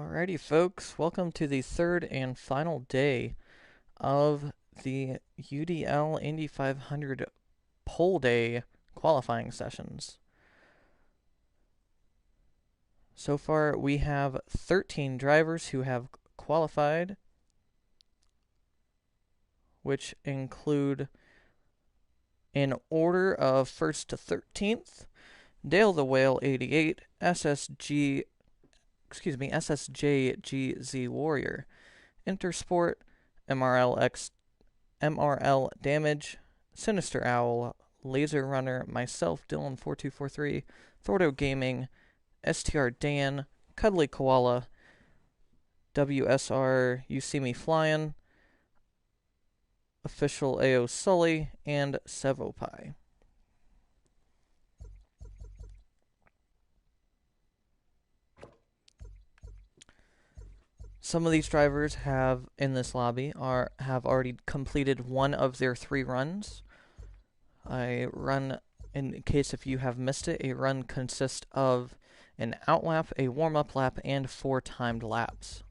Alrighty, folks, welcome to the third and final day of the UDL Indy 500 pole day qualifying sessions. So far, we have 13 drivers who have qualified, which include, in order of 1st to 13th, Dale the Whale 88, SSJGZ Warrior, Intersport, MRL Damage, Sinister Owl, Laser Runner, myself, Dylan4243, Thordo Gaming, STR Dan, Cuddly Koala, WSR You See Me Flyin', Official AO Sully, and Sevopai. Some of these drivers in this lobby have already completed one of their 3 runs. In case if you have missed it, a run consists of an out lap, a warm-up lap, and 4 timed laps.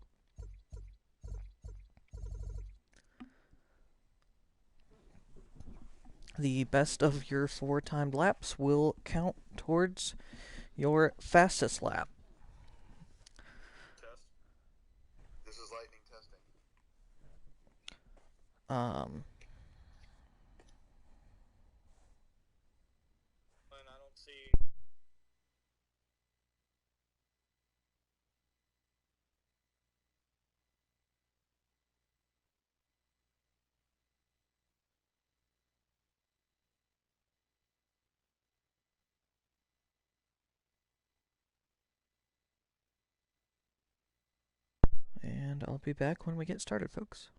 The best of your 4 timed laps will count towards your fastest lap. Test. This is lightning testing. And I don't see. And I'll be back when we get started, folks.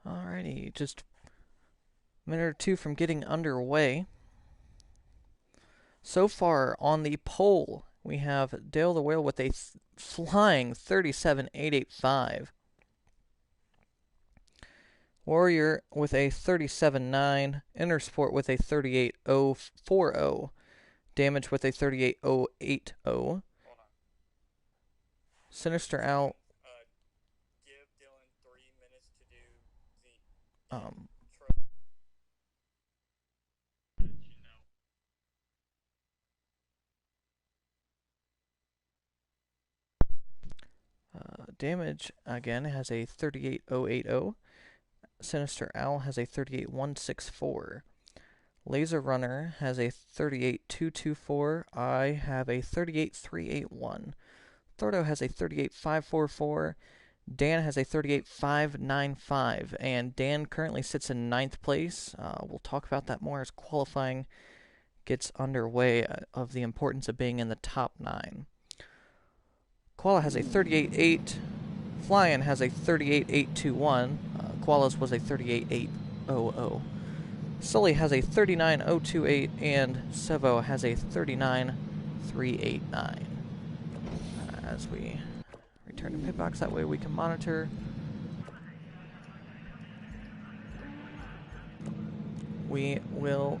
Alrighty, just a minute or two from getting underway. So far on the pole, we have Dale the Whale with a flying 37.885. Warrior with a 37.9. Intersport with a 38.040. Damage with a 38.080. Sinister Owl. Give Dylan 3 minutes to do the. Damage again has a 38.080. Sinister Owl has a 38.164. Laser Runner has a 38.224. I have a 38.381. Thordo has a 38.544. Dan has a 38.595. And Dan currently sits in 9th place. We'll talk about that more as qualifying gets underway of the importance of being in the top 9. Koala has a 38.8. Flyin' has a 38.821. Koala's was a 38.800. Sully has a 39.028, and Sevo has a 39.389. As we return to pit box, that way we can monitor. We will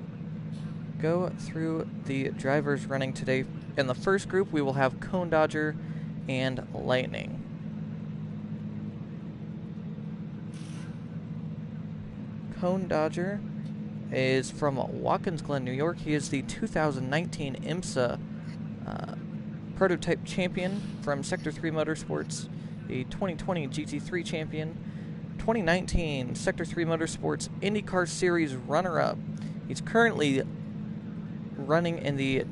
go through the drivers running today. In the first group, we will have Cone Dodger and Lightning. Cone Dodger is from Watkins Glen, New York. He is the 2019 IMSA prototype champion from Sector 3 Motorsports, the 2020 GT3 champion, 2019 Sector 3 Motorsports IndyCar Series runner-up. He's currently running in the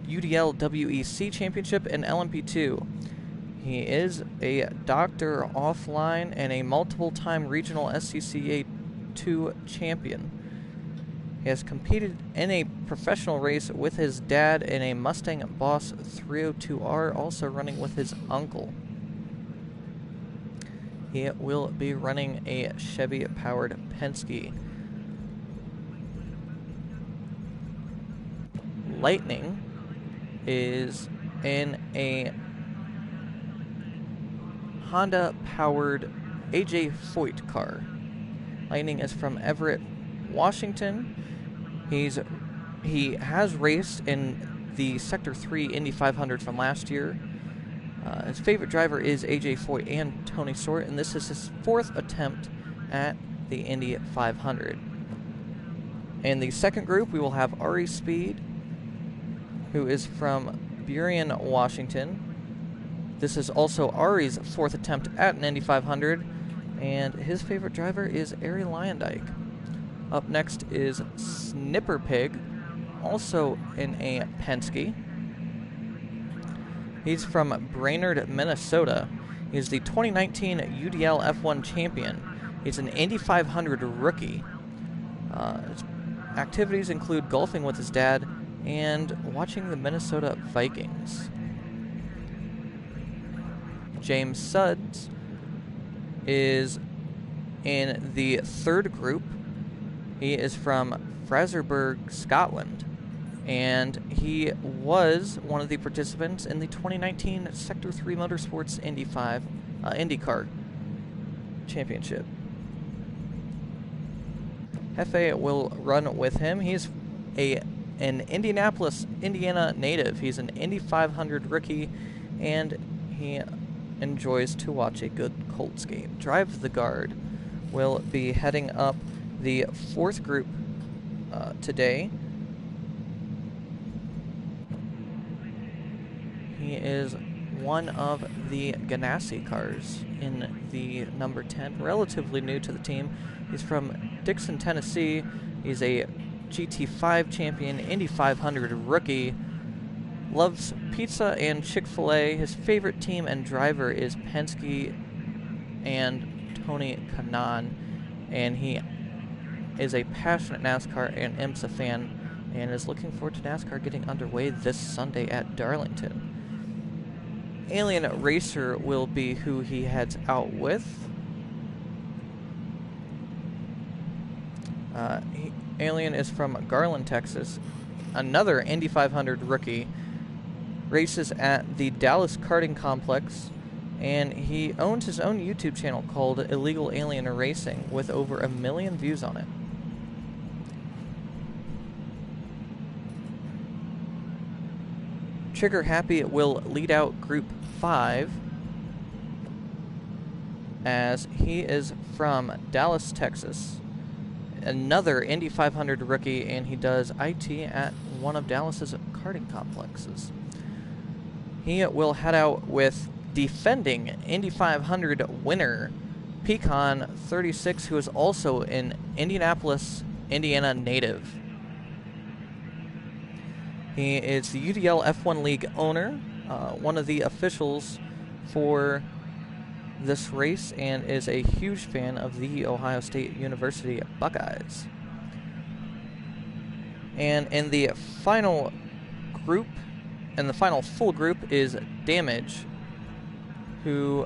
UDL WEC Championship and LMP2. He is a doctor offline and a multiple-time regional SCCA 2 champion. He has competed in a professional race with his dad in a Mustang Boss 302R, also running with his uncle. He will be running a Chevy-powered Penske. Lightning is in a Honda-powered AJ Foyt car. Lightning is from Everett, Washington. He has raced in the Sector 3 Indy 500 from last year. His favorite driver is AJ Foyt and Tony Stewart, and this is his 4th attempt at the Indy 500. In the second group, we will have Ari Speed, who is from Burien, Washington. This is also Ari's 4th attempt at an Indy 500, and his favorite driver is Ari Lyondike. Up next is Snipper Pig, also in a Penske. He's from Brainerd, Minnesota. He's the 2019 UDL F1 champion. He's an Indy 500 rookie. His activities include golfing with his dad and watching the Minnesota Vikings. James Sudds is in the third group. He is from Fraserburgh, Scotland, and he was one of the participants in the 2019 Sector 3 Motorsports IndyCar Championship. Hefe will run with him. He's an Indianapolis, Indiana native. He's an Indy 500 rookie, and he enjoys to watch a good Colts game. Drive the Guard will be heading up the fourth group today. He is one of the Ganassi cars in the number 10, relatively new to the team. He's from Dixon, Tennessee. He's a GT5 champion, Indy 500 rookie. Loves pizza and Chick-fil-A. His favorite team and driver is Penske and Tony Kanaan, and he is a passionate NASCAR and IMSA fan and is looking forward to NASCAR getting underway this Sunday at Darlington. Alien Racer will be who he heads out with. Alien is from Garland, Texas. Another Indy 500 rookie. Races at the Dallas Karting Complex, and he owns his own YouTube channel called Illegal Alien Racing with over 1 million views on it. Trigger Happy will lead out Group 5 as he is from Dallas, Texas. Another Indy 500 rookie, and he does IT at one of Dallas's karting complexes. He will head out with defending Indy 500 winner Pecan 36, who is also an Indianapolis, Indiana native. He is the UDL F1 League owner, one of the officials for this race, and is a huge fan of the Ohio State University Buckeyes. And in the final group, and the final full group, is Damage, who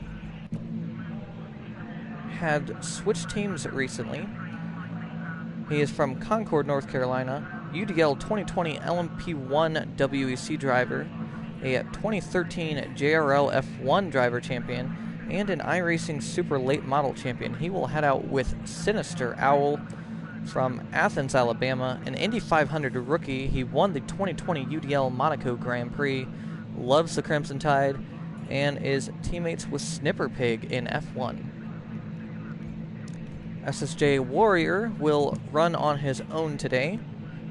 had switched teams recently. He is from Concord, North Carolina, UDL 2020 LMP1 WEC driver, a 2013 JRL F1 driver champion, and an iRacing Super Late Model champion. He will head out with Sinister Owl from Athens, Alabama, an Indy 500 rookie. He won the 2020 UDL Monaco Grand Prix, loves the Crimson Tide, and is teammates with Snipper Pig in F1. SSJ Warrior will run on his own today,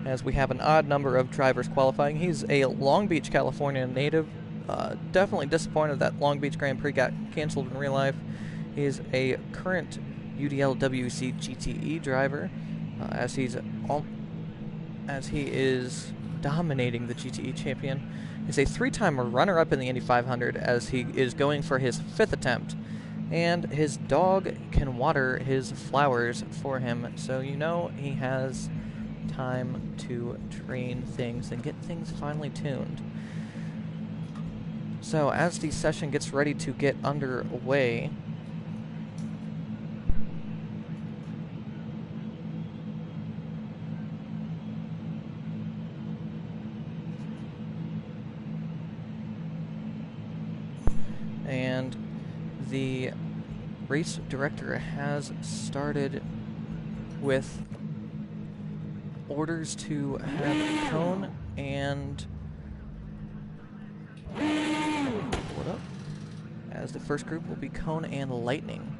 as we have an odd number of drivers qualifying. He's a Long Beach, California native. Definitely disappointed that Long Beach Grand Prix got canceled in real life. He's a current UDL WC GTE driver, as he is dominating the GTE champion. He's a 3-time runner-up in the Indy 500 as he is going for his 5th attempt. And his dog can water his flowers for him, so you know he has time to train things and get things finely tuned. So as the session gets ready to get underway, and the race director has started with orders to have Cone and as the first group will be Cone and Lightning.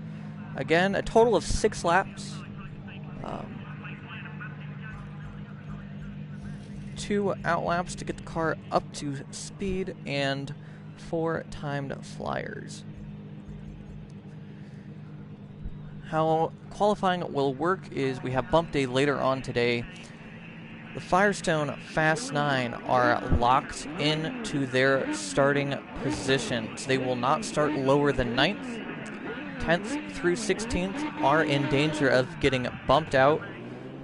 Again, a total of 6 laps. 2 out laps to get the car up to speed and 4 timed flyers. How qualifying will work is we have bump day later on today. The Firestone Fast 9 are locked into their starting positions. They will not start lower than 9th. 10th through 16th are in danger of getting bumped out,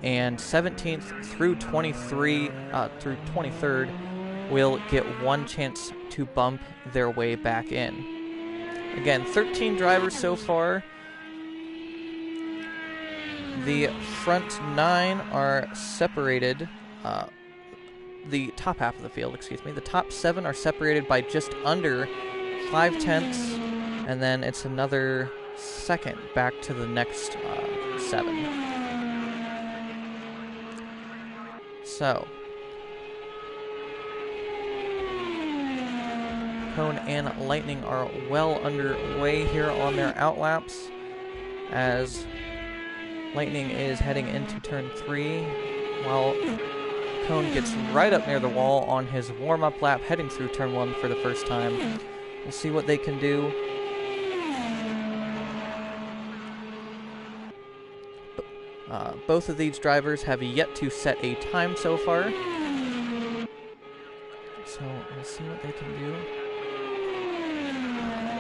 and 17th through 23rd will get 1 chance to bump their way back in. Again, 13 drivers so far. The front 9 are separated, the top half of the field, excuse me. The top 7 are separated by just under 5 tenths, and then it's another second back to the next 7. So, Cone and Lightning are well underway here on their outlaps as Lightning is heading into turn 3 while Cone gets right up near the wall on his warm-up lap heading through turn 1 for the first time. We'll see what they can do. Both of these drivers have yet to set a time so far. So we'll see what they can do.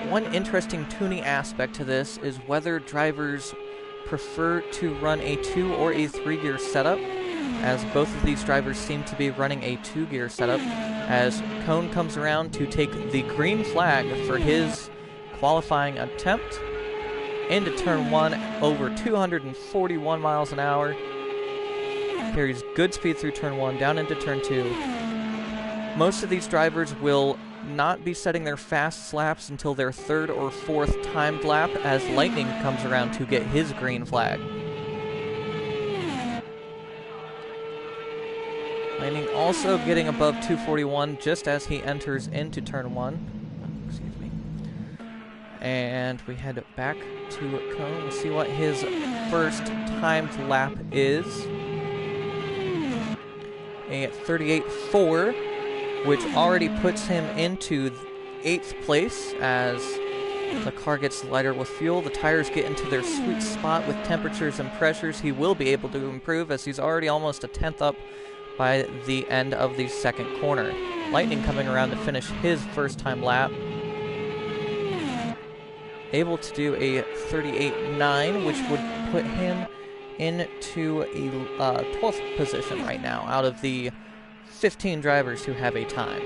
One interesting tuning aspect to this is whether drivers prefer to run a 2 or a 3-gear setup, as both of these drivers seem to be running a 2-gear setup, as Cone comes around to take the green flag for his qualifying attempt into turn 1 over 241 miles an hour. Carries good speed through turn 1 down into turn 2. Most of these drivers will not be setting their fast laps until their 3rd or 4th timed lap as Lightning comes around to get his green flag. Lightning also getting above 241 just as he enters into turn 1. Excuse me. And we head back to Cone. We'll see what his first timed lap is. A 38.4, which already puts him into 8th place as the car gets lighter with fuel. The tires get into their sweet spot with temperatures and pressures. He will be able to improve as he's already almost a 10th up by the end of the 2nd corner. Lightning coming around to finish his first time lap. Able to do a 38.9, which would put him into a 12th position right now out of the 15 drivers who have a time.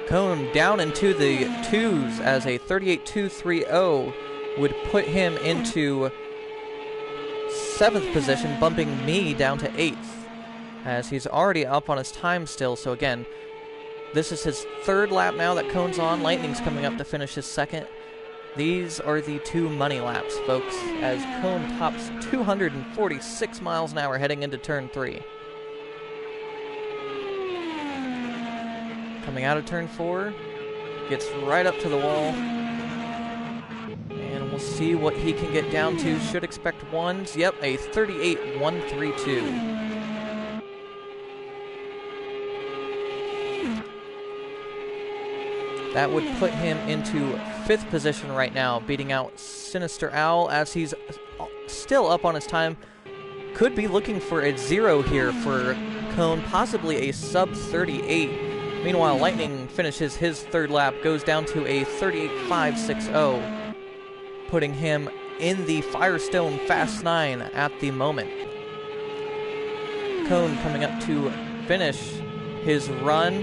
Cone down into the 2s as a 38.230 would put him into 7th position, bumping me down to 8th, as he's already up on his time still. So again, this is his 3rd lap now that Cone's on. Lightning's coming up to finish his 2nd. These are the 2 money laps, folks, as Cone tops 246 miles an hour heading into turn 3. Coming out of turn 4, gets right up to the wall. And we'll see what he can get down to. Should expect 1s. Yep, a 38.132. That would put him into 5th position right now, beating out Sinister Owl as he's still up on his time. Could be looking for a 0 here for Cone, possibly a sub 38. Meanwhile, Lightning finishes his third lap, goes down to a 38.560, putting him in the Firestone Fast 9 at the moment. Cone coming up to finish his run.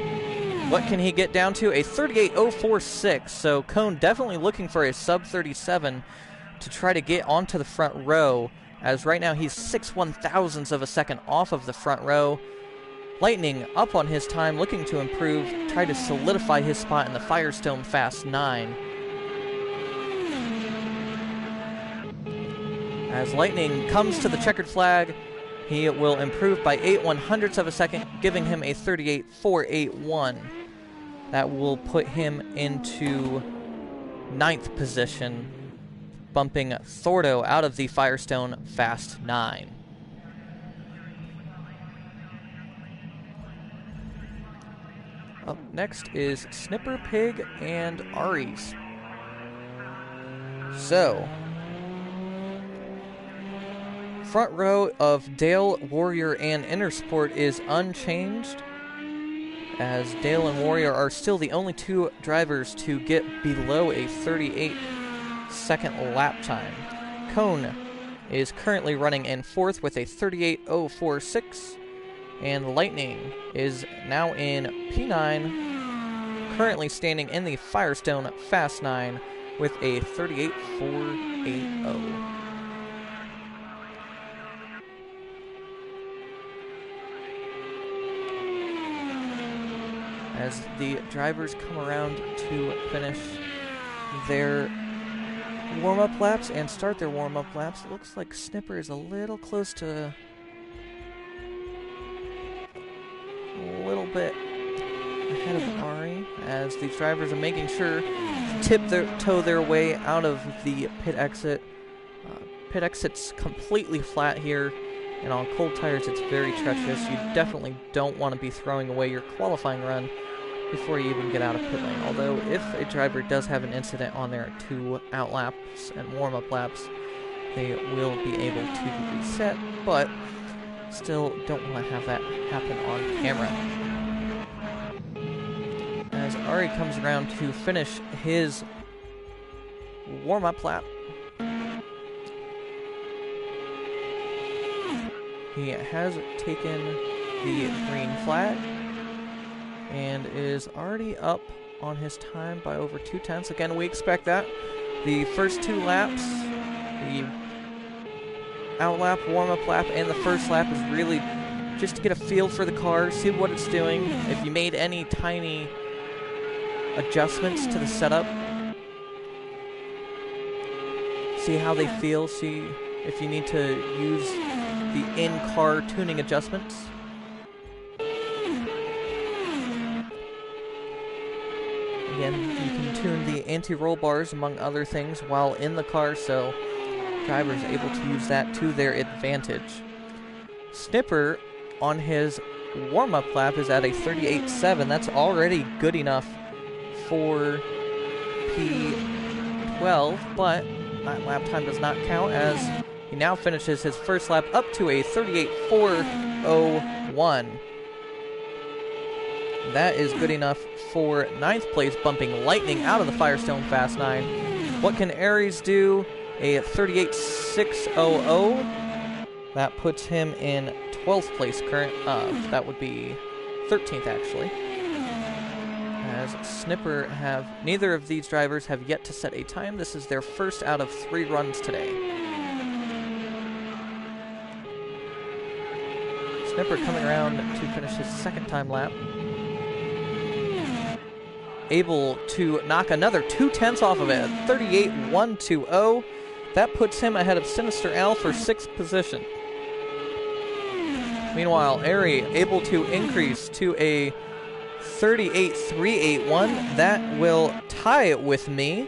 What can he get down to? A 38.046. So Cone definitely looking for a sub 37 to try to get onto the front row, as right now he's 6/1000ths of a second off of the front row. Lightning up on his time, looking to improve, try to solidify his spot in the Firestone Fast 9. As Lightning comes to the checkered flag, he will improve by 8/100ths of a second, giving him a 38.481. That will put him into 9th position, bumping Thordo out of the Firestone Fast 9. Up next is Snipper, Pig, and Aries. So, front row of Dale, Warrior, and Intersport is unchanged, as Dale and Warrior are still the only two drivers to get below a 38-second lap time. Cone is currently running in 4th with a 38.046, and Lightning is now in P9, currently standing in the Firestone Fast 9 with a 38.480. As the drivers come around to finish their warm-up laps and start their warm-up laps, it looks like Snipper is a little close to a little bit ahead of Ari, as these drivers are making sure to toe their way out of the pit exit. Pit exit's completely flat here, and on cold tires it's very treacherous. You definitely don't want to be throwing away your qualifying run before you even get out of pit lane. Although if a driver does have an incident on their 2 out laps and warm-up laps, they will be able to reset, but still don't want to have that happen on camera. As Ari comes around to finish his warm-up lap, he has taken the green flag and is already up on his time by over 2/10. Again, we expect that. The first 2 laps, the out lap, warm-up lap, and the first lap is really just to get a feel for the car, see what it's doing. If you made any tiny adjustments to the setup, see how they feel, see if you need to use the in-car tuning adjustments. Again, you can tune the anti-roll bars, among other things, while in the car, so drivers are able to use that to their advantage. Snipper, on his warm-up lap, is at a 38.7. That's already good enough for P12, but that lap time does not count, as he now finishes his first lap up to a 38.401. That is good enough for 9th place, bumping Lightning out of the Firestone Fast 9. What can Aries do? A 38.600. That puts him in 12th place current. That would be 13th, actually. As Snipper neither of these drivers have yet to set a time. This is their first out of 3 runs today. Snipper coming around to finish his second time lap, able to knock another 2/10 off of it, 38.120. That puts him ahead of Sinister Al for 6th position. Meanwhile, Ari able to increase to a 38.381. That will tie it with me.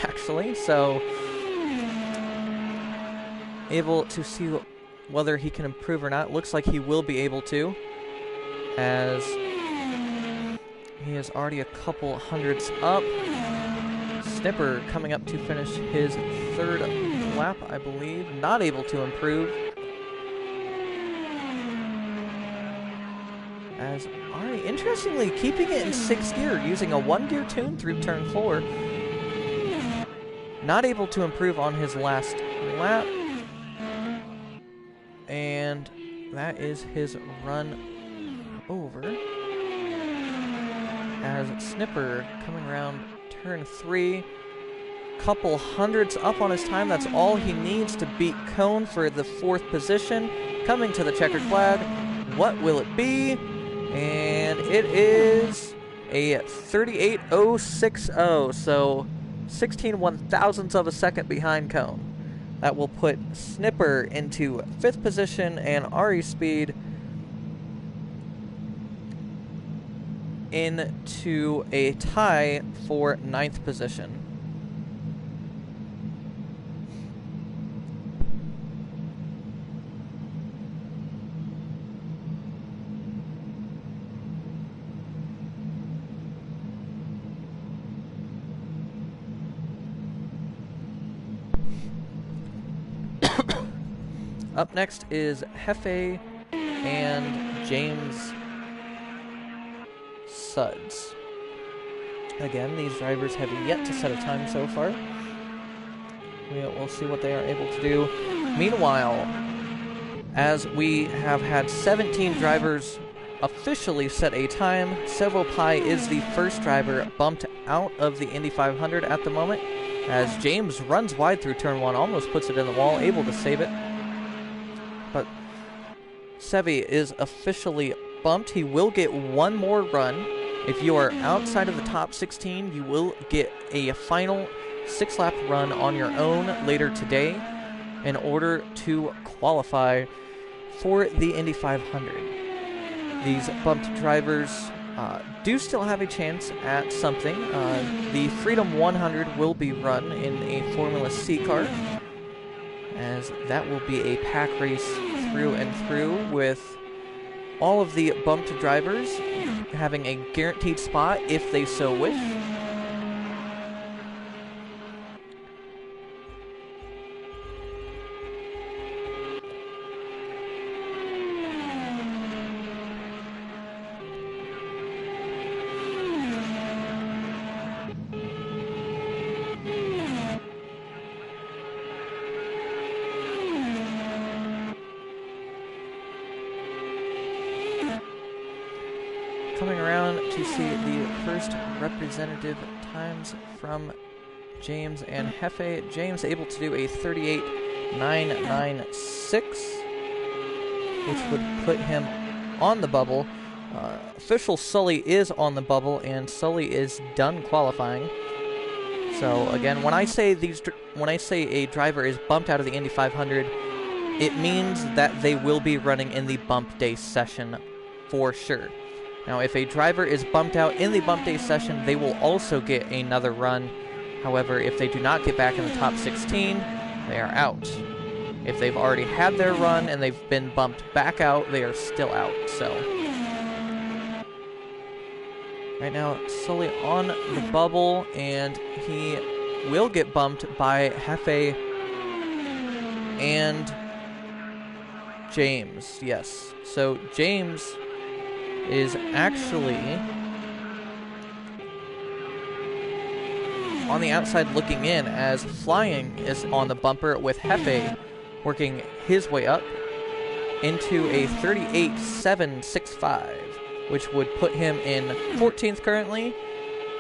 Actually, so able to see whether he can improve or not. Looks like he will be able to, as he is already a couple hundredths up. Snipper coming up to finish his third lap, I believe. Not able to improve. As Ari, interestingly, keeping it in 6th gear, using a 1-gear tune through turn 4. Not able to improve on his last lap. And that is his run over. As Snipper coming around turn 3. Couple hundreds up on his time. That's all he needs to beat Cone for the 4th position. Coming to the checkered flag. What will it be? And it is a 38.060, so 16 one-thousandths of a second behind Cone. That will put Snipper into 5th position and Ari's speed into a tie for 9th position. Up next is Hefe and James Suds. Again, these drivers have yet to set a time so far. We'll see what they are able to do. Meanwhile, as we have had 17 drivers officially set a time, Sevo Pai is the first driver bumped out of the Indy 500 at the moment, as James runs wide through turn 1, almost puts it in the wall, able to save it. But Sevi is officially bumped. He will get one more run. If you are outside of the top 16, you will get a final 6-lap run on your own later today in order to qualify for the Indy 500. These bumped drivers do still have a chance at something. The Freedom 100 will be run in a Formula C car, as that will be a pack race through and through with all of the bumped drivers having a guaranteed spot if they so wish. Coming around to see the first representative times from James and Hefe. James able to do a 38.996, which would put him on the bubble. Official Sully is on the bubble, and Sully is done qualifying. So again, when I say a driver is bumped out of the Indy 500, it means that they will be running in the bump day session for sure. Now, if a driver is bumped out in the bump day session, they will also get another run. However, if they do not get back in the top 16, they are out. If they've already had their run and they've been bumped back out, they are still out. So, right now, Sully on the bubble, and he will get bumped by Hefe and James. Yes. So, James is actually on the outside looking in, as Flying is on the bumper with Hefe working his way up into a 38.765, which would put him in 14th currently.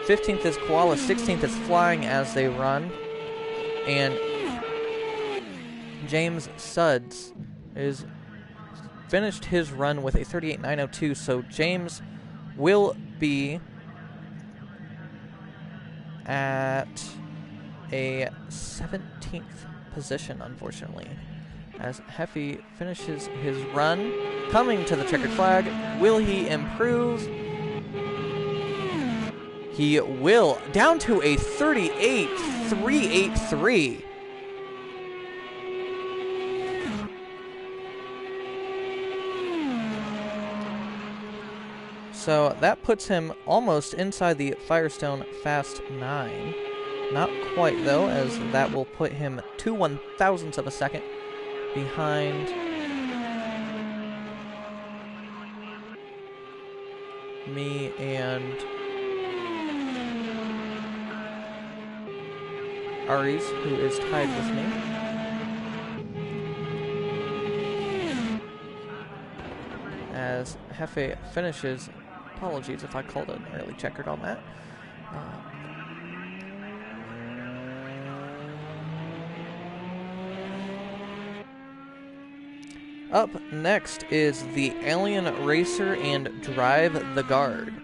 15th is Koala, 16th is Flying as they run, and James Suds is finished his run with a 38.902, so James will be at a 17th position, unfortunately, as Hefe finishes his run. Coming to the checkered flag, will he improve? He will, down to a 38.383. So that puts him almost inside the Firestone Fast 9. Not quite, though, as that will put him 2/1000ths of a second behind me and Aries, who is tied with me. As Hefe finishes, apologies if I called an early checkered on that. Up next is the Alien Racer and Drive the Guard.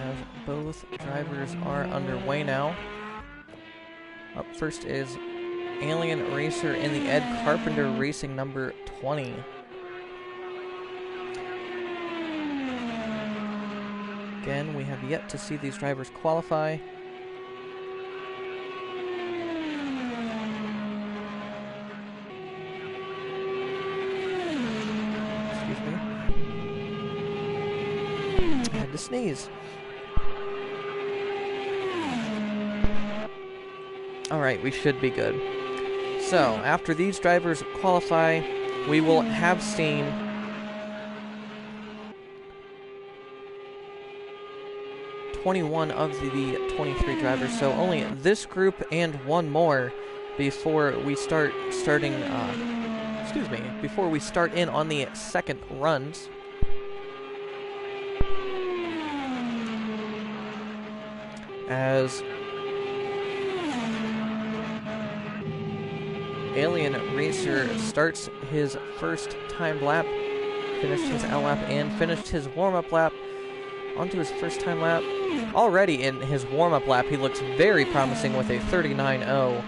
As both drivers are underway now. Up first is Alien Racer in the Ed Carpenter Racing number 20. Again, we have yet to see these drivers qualify. Excuse me. I had to sneeze. Alright, we should be good. So, after these drivers qualify, we will have seen (21) of the 23 drivers. So only this group and one more before we start before we start in on the second runs. As Alien Racer starts his first time lap, finished his L lap, and finished his warm-up lap. Onto his first time lap. Already in his warm-up lap, he looks very promising with a 39.0.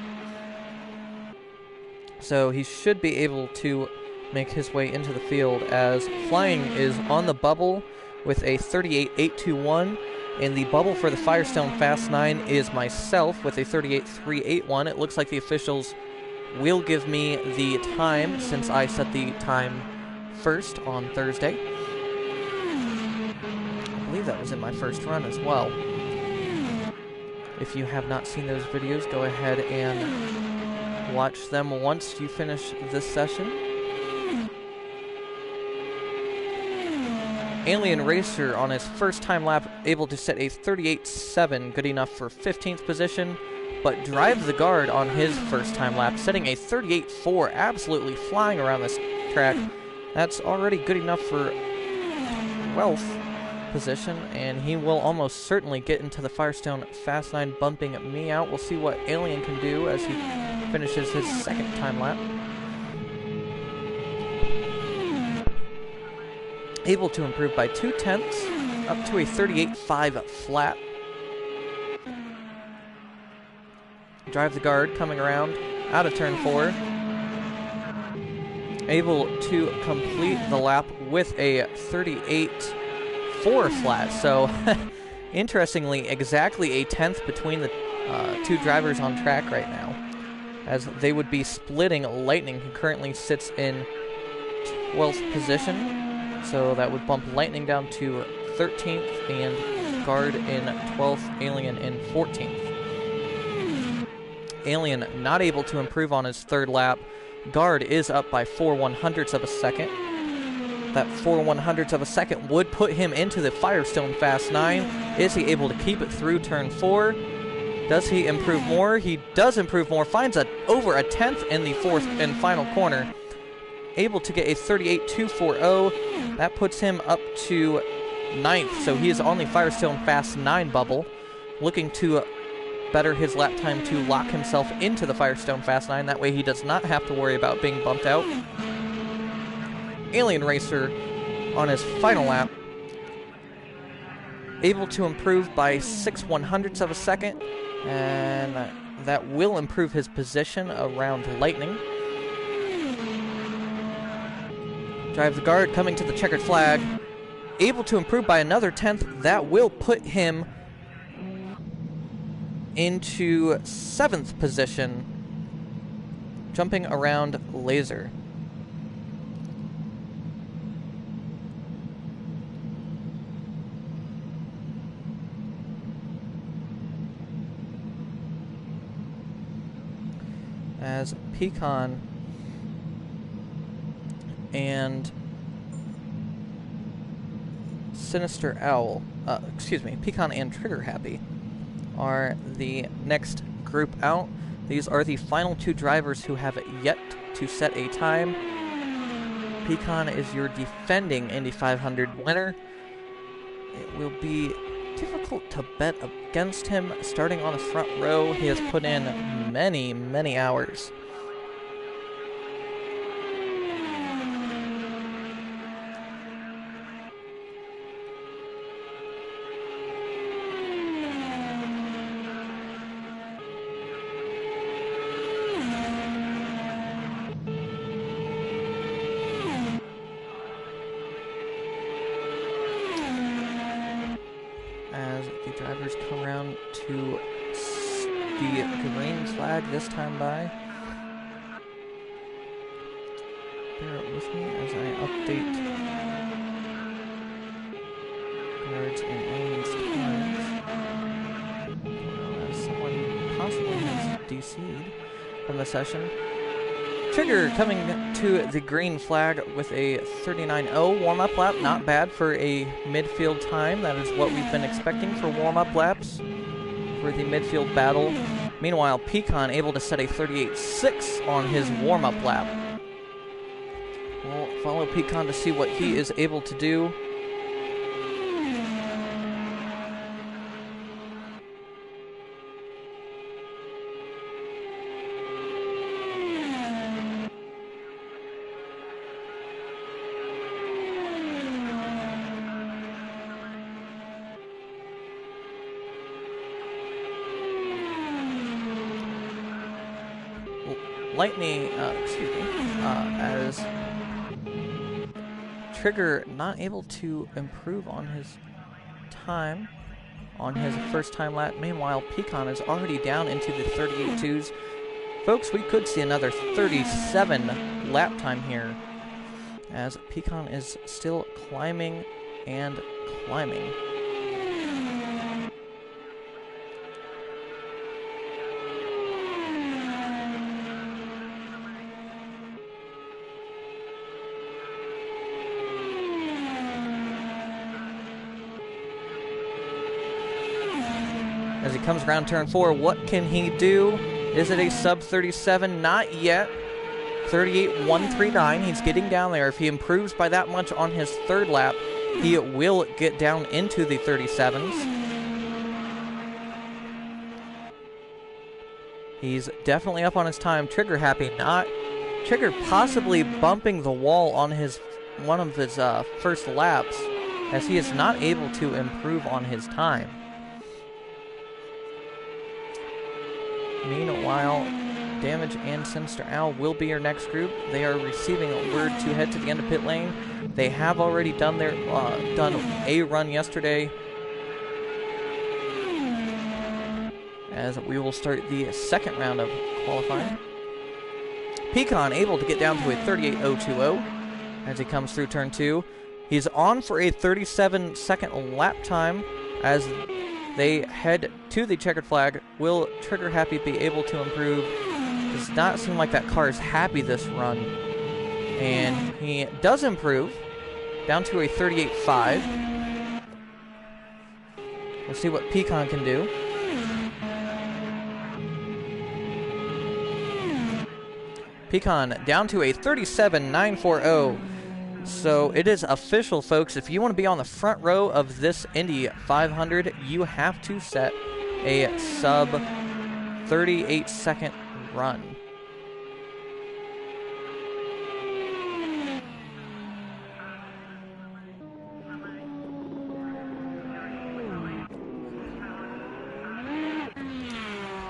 So he should be able to make his way into the field, as Flying is on the bubble with a 38.821. And the bubble for the Firestone Fast 9 is myself with a 38.381. It looks like the officials will give me the time since I set the time first on Thursday. I believe that was in my first run as well. If you have not seen those videos, go ahead and watch them once you finish this session. Alien Racer on his first time lap able to set a 38.7, good enough for 15th position, but Drive the Guard on his first time lap setting a 38.4, absolutely flying around this track. That's already good enough for 12th position, and he will almost certainly get into the Firestone Fast 9, bumping me out. We'll see what Alien can do as he finishes his second time lap. Able to improve by 0.2, up to a 38.5 flat. Drive the Guard coming around out of turn 4. Able to complete the lap with a 38.4 flat. So, interestingly, exactly a 10th between the two drivers on track right now, as they would be splitting Lightning, who currently sits in 12th position. So that would bump Lightning down to 13th and Guard in 12th, Alien in 14th. Alien not able to improve on his third lap. Guard is up by 4/100ths of a second. That 4/100ths of a second would put him into the Firestone Fast 9. Is he able to keep it through turn 4? Does he improve more? He does improve more. Finds over a 10th in the fourth and final corner. Able to get a 38.240. That puts him up to 9th. So he is on the Firestone Fast 9 bubble, looking to better his lap time to lock himself into the Firestone Fast 9. That way he does not have to worry about being bumped out. Alien Racer on his final lap, able to improve by 6/100ths of a second, and that will improve his position around Lightning. Drive the Guard coming to the checkered flag, able to improve by another 10th. That will put him into 7th position, jumping around Laser. as Pecan and Sinister Owl, Pecan and Trigger Happy are the next group out. These are the final two drivers who have yet to set a time. Pecan is your defending Indy 500 winner. It will be difficult to bet against him starting on the front row. He has put in many, many hours. As the drivers come around to the green flag this time by. Bear with me as I update guards and lanes times. As someone possibly has DC'd from the session. Trigger coming to the green flag with a 39.0 warm-up lap. Not bad for a midfield time. That is what we've been expecting for warm-up laps for the midfield battle. Meanwhile, Pecan able to set a 38.6 on his warm-up lap. We'll follow Pecan to see what he is able to do. As Trigger not able to improve on his time on his first time lap. Meanwhile, Pecan is already down into the 38.2s. Folks, we could see another 37 lap time here as Pecan is still climbing and climbing. As he comes around turn 4, what can he do? Is it a sub 37? Not yet. 38.139. He's getting down there. If he improves by that much on his third lap, he will get down into the 37s. He's definitely up on his time. Trigger happy not. Trigger possibly bumping the wall on one of his first laps, as he is not able to improve on his time. Meanwhile, Damage and Sinister Owl will be your next group. They are receiving a word to head to the end of pit lane. They have already done a run yesterday. As we will start the second round of qualifying. Pecan able to get down to a 38.020 as he comes through turn 2. He's on for a 37-second lap time as they head to the checkered flag. Will Trigger Happy be able to improve? Does not seem like that car is happy this run. And he does improve, down to a 38.5. We'll see what Pecan can do. Pecan down to a 37.940. So it is official, folks. If you want to be on the front row of this Indy 500, you have to set a sub 38-second run.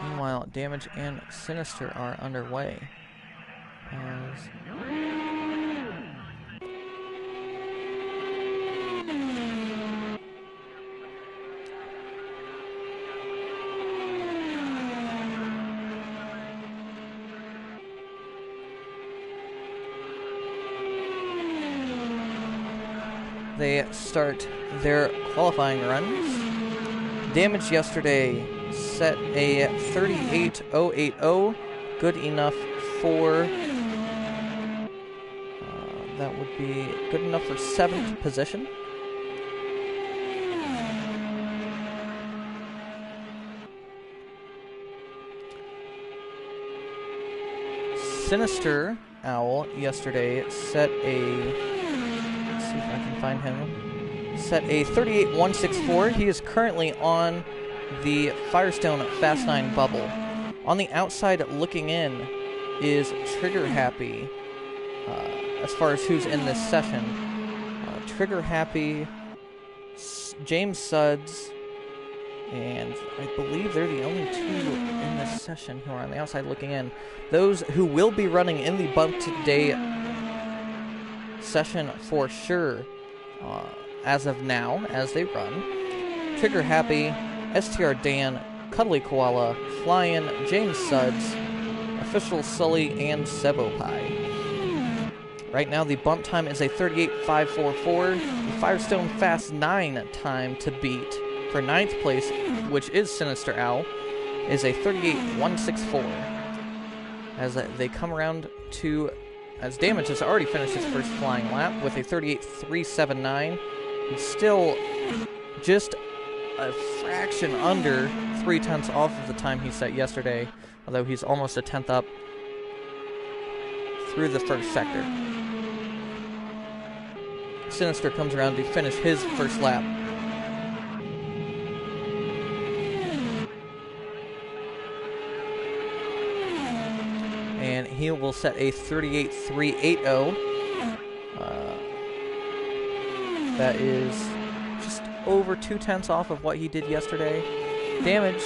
Meanwhile, Damage and Sinister are underway. They start their qualifying runs. Damage yesterday set a 38.080. good enough for... that would be good enough for 7th position. Sinister Owl yesterday set a... let's see if I can find him. Set a 38.164. He is currently on the Firestone Fast 9 bubble. On the outside looking in is Trigger Happy. As far as who's in this session, Trigger Happy, James Suds, and I believe they're the only 2 in this session who are on the outside looking in. Those who will be running in the Bumped Day session for sure, as of now, as they run. Trigger Happy, STR Dan, Cuddly Koala, Flyin', James Suds, Official Sully, and Sebo Pie. Right now, the bump time is a 38.544. The Firestone Fast 9 time to beat for 9th place, which is Sinister Owl, is a 38.164. As they come around to... as Damage has already finished his first flying lap with a 38.379. He's still just a fraction under 0.3 off of the time he set yesterday, although he's almost a 10th up through the first sector. Sinister comes around to finish his first lap. And he will set a 38.380. That is just over 0.2 off of what he did yesterday. Damage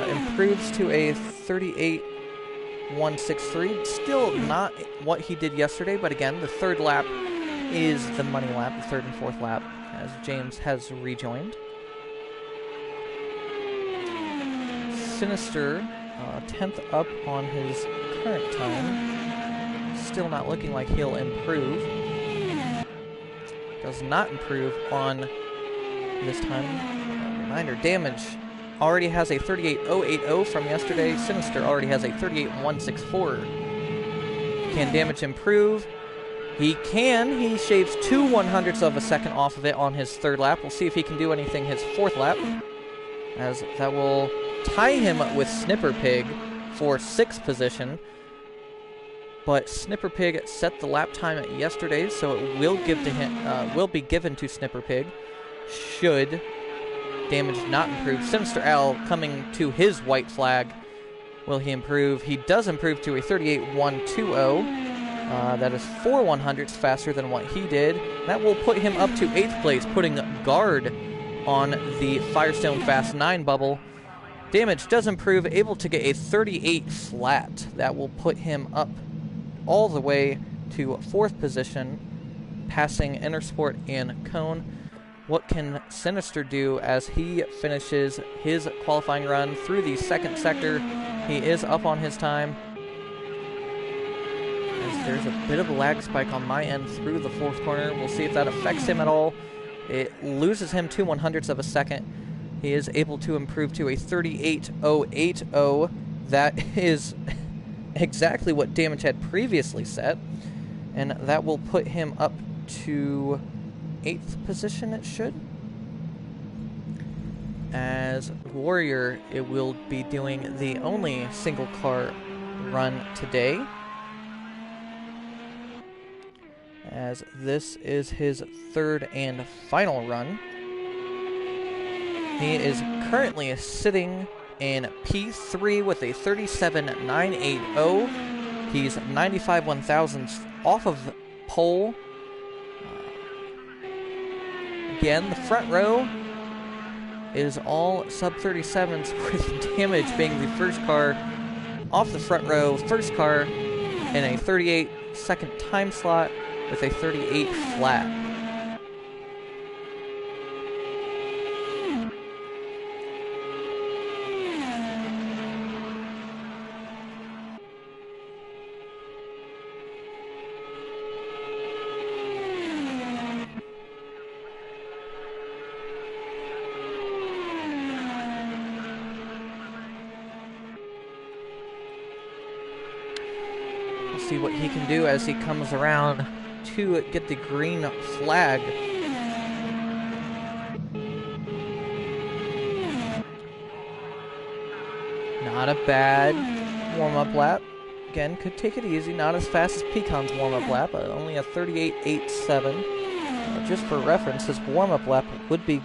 improves to a 38.163. Still not what he did yesterday, but again, the 3rd lap is the money lap, the 3rd and 4th lap, as James has rejoined. Sinister, 10th up on his current time. Still not looking like he'll improve. Does not improve on this time. Reminder, Damage already has a 38.080 from yesterday. Sinister already has a 38.164. Can Damage improve? He can. He shaves 0.02 of a second off of it on his 3rd lap. We'll see if he can do anything his 4th lap, as that will tie him with Snipper Pig for 6th position. But Snipper Pig set the lap time yesterday, so it will give to him. Will be given to Snipper Pig should Damage not improve. Sinister Owl coming to his white flag. Will he improve? He does improve to a 38.120. That is 0.04 faster than what he did. That will put him up to 8th place, putting guard on the Firestone Fast 9 bubble. Damage does improve, able to get a 38 flat. That will put him up all the way to 4th position, passing Intersport and Cone. What can Sinister do as he finishes his qualifying run through the 2nd sector? He is up on his time. There's a bit of a lag spike on my end through the 4th corner. We'll see if that affects him at all. It loses him 0.02 of a second. He is able to improve to a 38.080. That is exactly what Damage had previously set. And that will put him up to 8th position, it should. As Warrior, it will be doing the only single car run today, as this is his 3rd and final run. He is currently sitting in P3 with a 37.980. He's 95/1000ths off of pole. Again, the front row is all sub-37s, with Damage being the first car off the front row, first car in a 38-second time slot with a 38 flat. see what he can do as he comes around to get the green flag. Not a bad warm-up lap. Again, could take it easy. Not as fast as Pecan's warm-up lap, but only a 38.87. Just for reference, his warm-up lap would be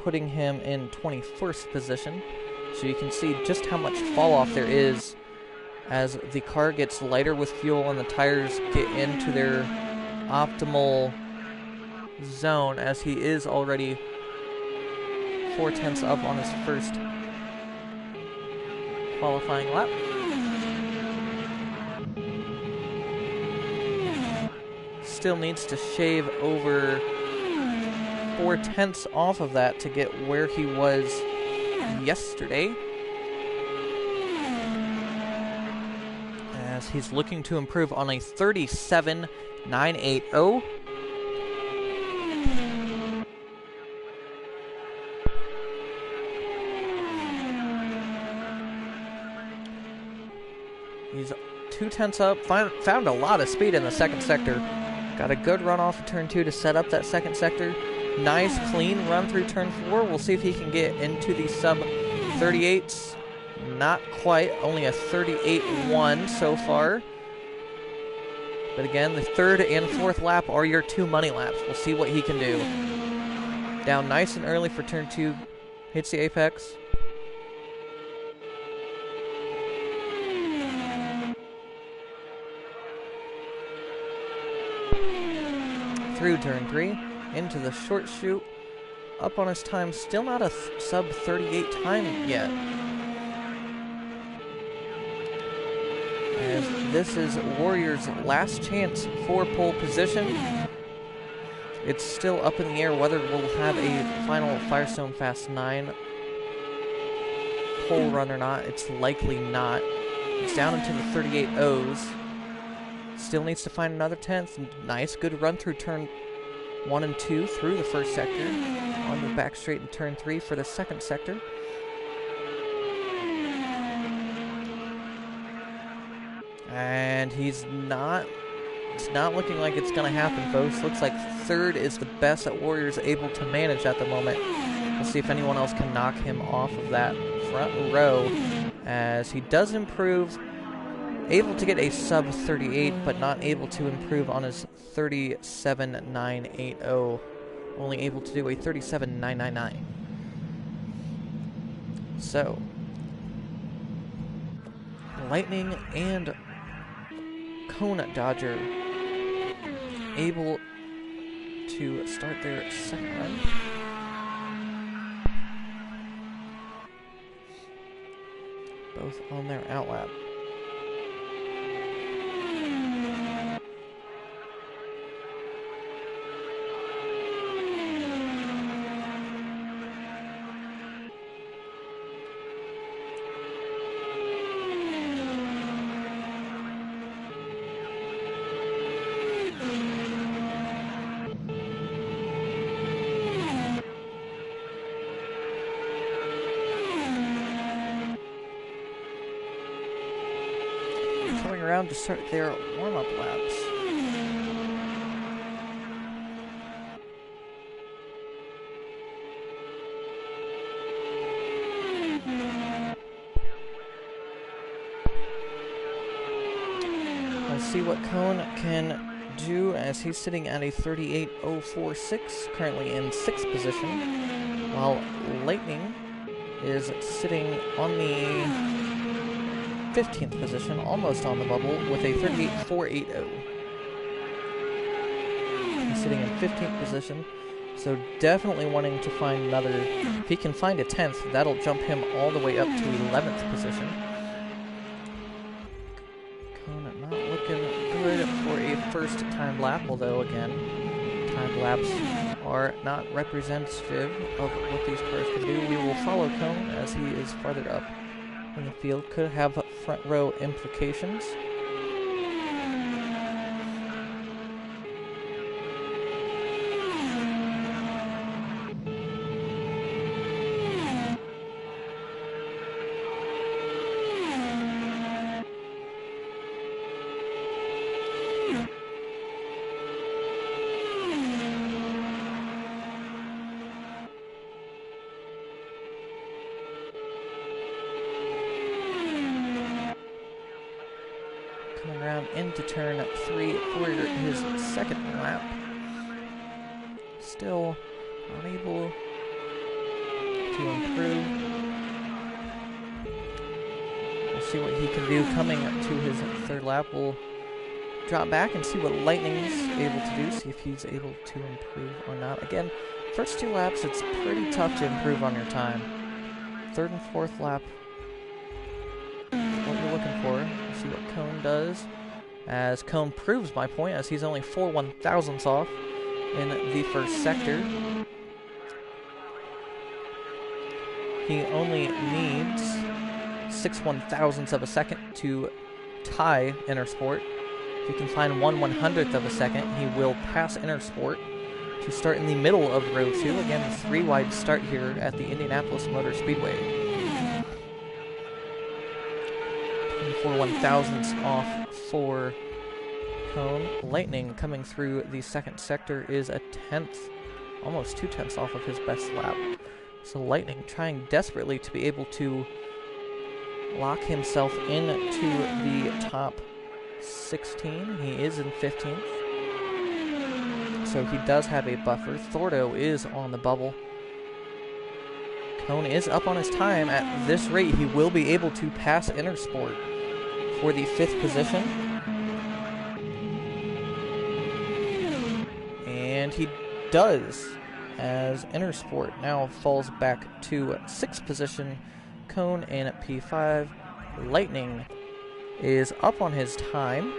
putting him in 21st position. So you can see just how much fall-off there is as the car gets lighter with fuel and the tires get into their optimal zone, as he is already 4/10 up on his first qualifying lap. Still needs to shave over 4/10 off of that to get where he was yesterday, as he's looking to improve on a 37.980. He's 2/10 up, found a lot of speed in the second sector. Got a good run off of turn 2 to set up that second sector. Nice, clean run through turn 4. We'll see if he can get into the sub-38s. Not quite, only a 38.1 so far. But again, the third and fourth lap are your 2 money laps. We'll see what he can do. Down nice and early for turn 2. Hits the apex. Through turn 3, into the short chute, up on his time, still not a sub-38 time yet. As this is Warriors' last chance for pole position. It's still up in the air whether we'll have a final Firestone Fast 9 pole run or not. It's likely not. It's down into the 38 O's. Still needs to find another 10th. Nice, good run through turn 1 and 2 through the first sector. On the back straight in turn 3 for the second sector. And it's not looking like it's going to happen, folks. Looks like third is the best that Warriors able to manage at the moment. We'll see if anyone else can knock him off of that front row, as he does improve. Able to get a sub-38, but not able to improve on his 37.980. Only able to do a 37.999. So, Lightning and Cone Dodger able to start their second run. Both on their outlap. Coming around to start their warm-up laps. Let's see what Cone can do, as he's sitting at a 38.046, currently in 6th position, while Lightning is sitting on the 15th position, almost on the bubble, with a 38.480. He's sitting in 15th position, so definitely wanting to find another. If he can find a 10th, that'll jump him all the way up to 11th position. Cone not looking good for a first time lap, although again, time laps are not representative of what these cars can do. We will follow Cone as he is farther up in the field. Could have front row implications. turn around into turn 3 for his second lap. Still unable to improve. We'll see what he can do coming to his third lap. We'll drop back and see what Lightning's able to do, see if he's able to improve or not. Again, first 2 laps, it's pretty tough to improve on your time. Third and fourth lap, what you're looking for. We'll see what Cone does, as Cone proves my point, as he's only 4 1,000ths off in the first sector. He only needs 6 1,000ths of a second to tie Intersport. If he can find 1 100th of a second, he will pass Intersport to start in the middle of row 2. Again, the 3-wide start here at the Indianapolis Motor Speedway. 24 1,000ths off for Cone. Lightning coming through the second sector is a 10th, almost 2 tenths off of his best lap. So Lightning trying desperately to be able to lock himself into the top 16. He is in 15th. So he does have a buffer. Thordo is on the bubble. Cone is up on his time. At this rate, he will be able to pass Intersport for the 5th position. And he does, as Intersport now falls back to 6th position. Cone in at P5. Lightning is up on his time.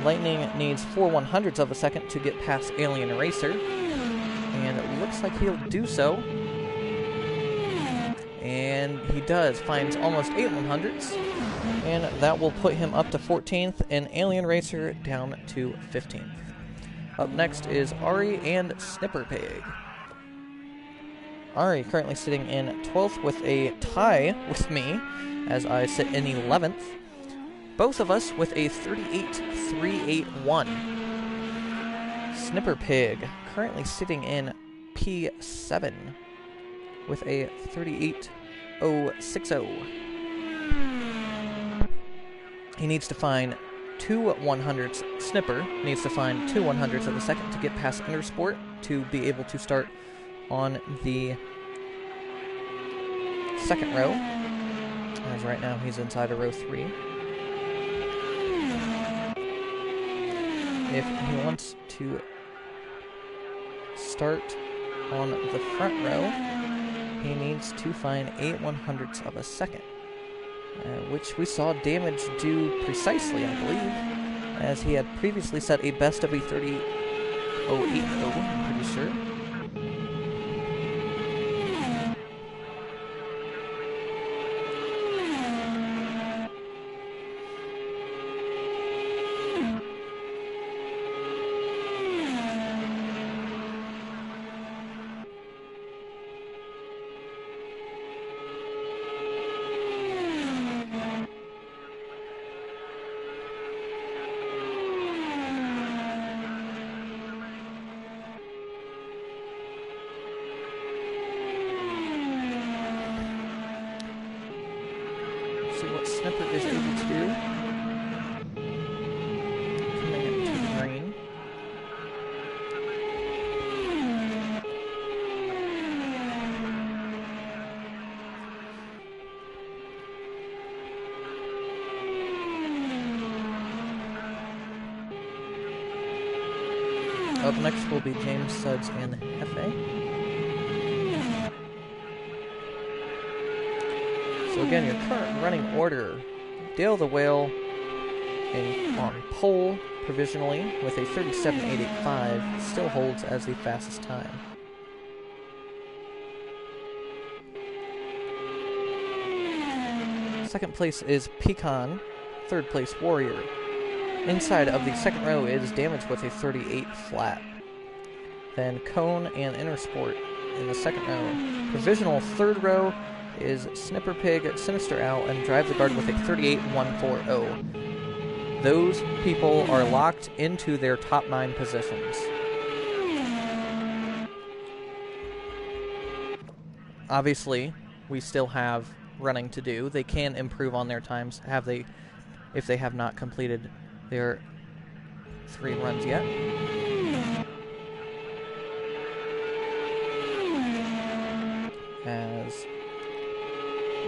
Lightning needs 4 100ths of a second to get past Alien Racer, and it looks like he'll do so. And he does, finds almost 8 100ths, and that will put him up to 14th, and Alien Racer down to 15th. Up next is Ari and Snipper Pig. Ari currently sitting in 12th with a tie with me, as I sit in 11th. Both of us with a 38.381. Snipper Pig currently sitting in P7 with a 38.060. He needs to find 2 100ths. Snipper needs to find 2 100ths of a second to get past Intersport to be able to start on the second row, as right now he's inside of row 3. If he wants to start on the front row, he needs to find 8 100ths of a second, which we saw Damage do precisely, I believe, as he had previously set a best of a 30.080, I'm pretty sure. See what Snipper is able to do. Coming into the green. Up next will be James Suds and Hefe. So again, your current running order: Dale the Whale on pole provisionally with a 37.885, still holds as the fastest time. Second place is Pecan. Third place Warrior. Inside of the second row is Damage with a 38 flat. Then Cone and Intersport in the second row. Provisional third row is Snipper Pig, Sinister Owl, and Drive the Guard with a 38.140. Those people are locked into their top 9 positions. Obviously, we still have running to do. They can improve on their times, if they have not completed their 3 runs yet. As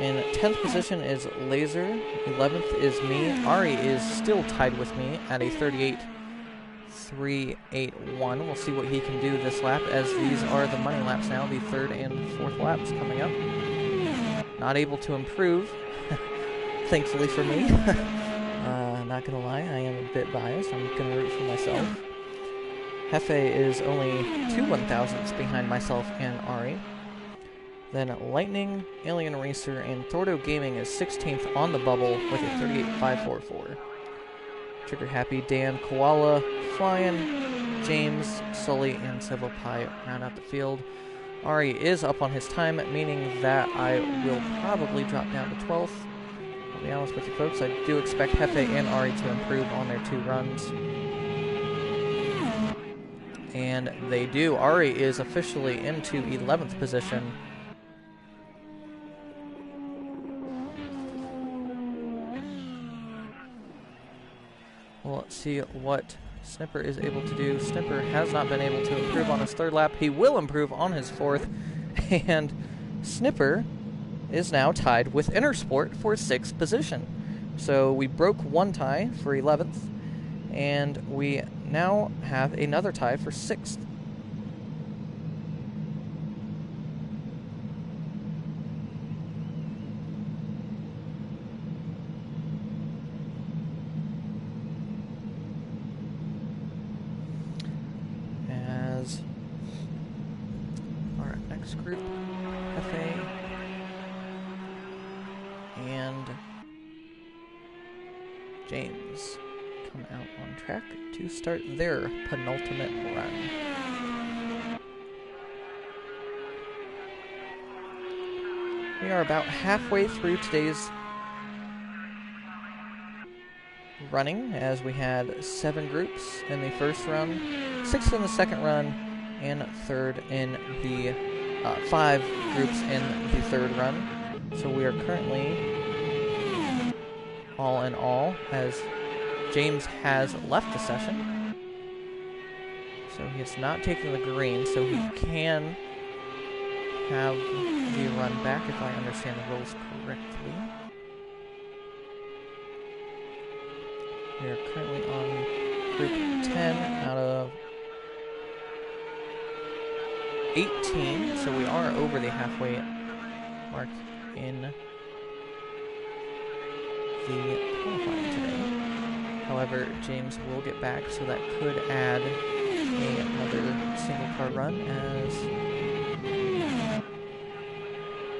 in 10th position is Laser, 11th is me. Ari is still tied with me at a 38.381. We'll see what he can do this lap, as these are the money laps now, the 3rd and 4th laps coming up. Not able to improve, thankfully for me. Not gonna lie, I am a bit biased. I'm gonna root for myself. Hefe is only 2 1,000ths behind myself and Ari. Then Lightning, Alien Racer, and Thordo Gaming is 16th on the bubble with a 38.544. Trigger Happy, Dan, Koala, Flying, James, Sully, and Civil Pie round out the field. Ari is up on his time, meaning that I will probably drop down to 12th. I'll be honest with you folks, I do expect Hefe and Ari to improve on their 2 runs. And they do. Ari is officially into 11th position. Well, let's see what Snipper is able to do. Snipper has not been able to improve on his 3rd lap. He will improve on his 4th. And Snipper is now tied with Intersport for 6th position. So we broke one tie for 11th, and we now have another tie for 6th. As our next group, FA and James come out on track to start their penultimate run. We are about halfway through today's running, as we had 7 groups in the first run, 6 in the second run, and 3rd in the 5 groups in the 3rd run. So we are currently all in all, as James has left the session. So he is not taking the green, so he can have the run back, if I understand the rules correctly. We are currently on group 10 out of 18, so we are over the halfway mark in the qualifying today. However, James will get back, so that could add another single car run, as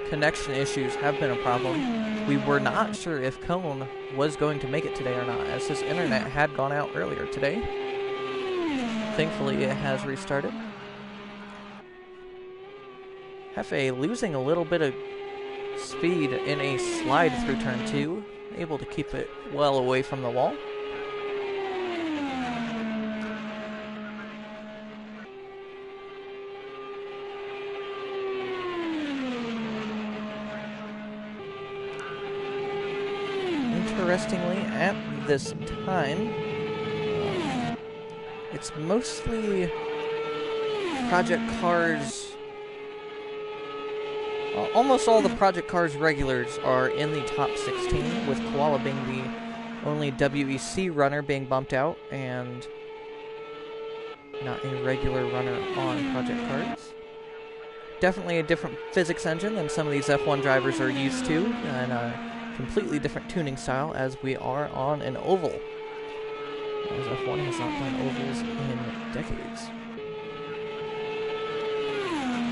connection issues have been a problem. We were not sure if Cone was going to make it today or not, as his internet had gone out earlier today. Thankfully, it has restarted. Hefe losing a little bit of speed in a slide through turn 2, able to keep it well away from the wall. Interestingly, at this time, it's mostly Project Cars. Almost all the Project Cars regulars are in the top 16, with Koala being the only WEC runner being bumped out, and not a regular runner on Project Cars. Definitely a different physics engine than some of these F1 drivers are used to, and a completely different tuning style, as we are on an oval, as F1 has not done ovals in decades.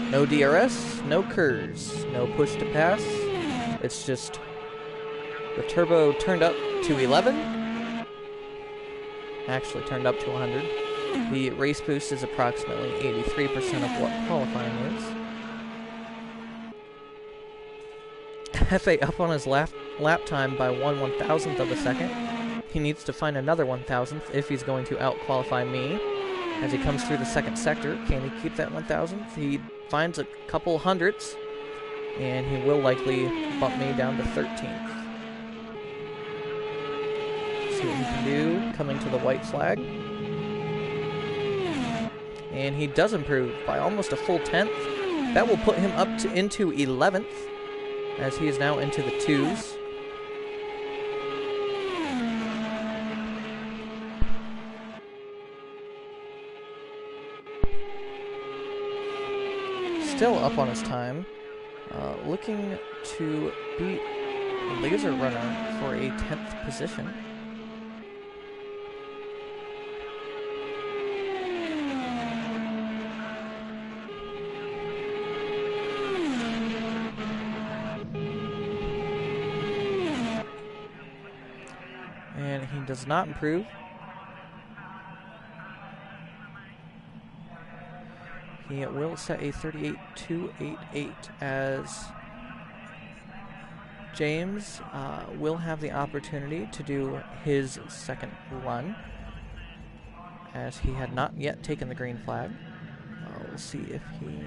No DRS, no KERS, no push to pass. It's just the turbo turned up to 11. Actually turned up to 100. The race boost is approximately 83% of what qualifying is. Hefe up on his lap time by 1/1000th of a second. He needs to find another 1,000th if he's going to out-qualify me. As he comes through the second sector, can he keep that 1,000th? He finds a couple hundredths, and he will likely bump me down to 13th. See what he can do. Coming to the white flag. And he does improve by almost a full tenth. That will put him up into 11th, as he is now into the 2s. Still up on his time. Looking to beat Laser Runner for a 10th position. And he does not improve. He will set a 38.288 as James will have the opportunity to do his second run, as he had not yet taken the green flag. We'll see if he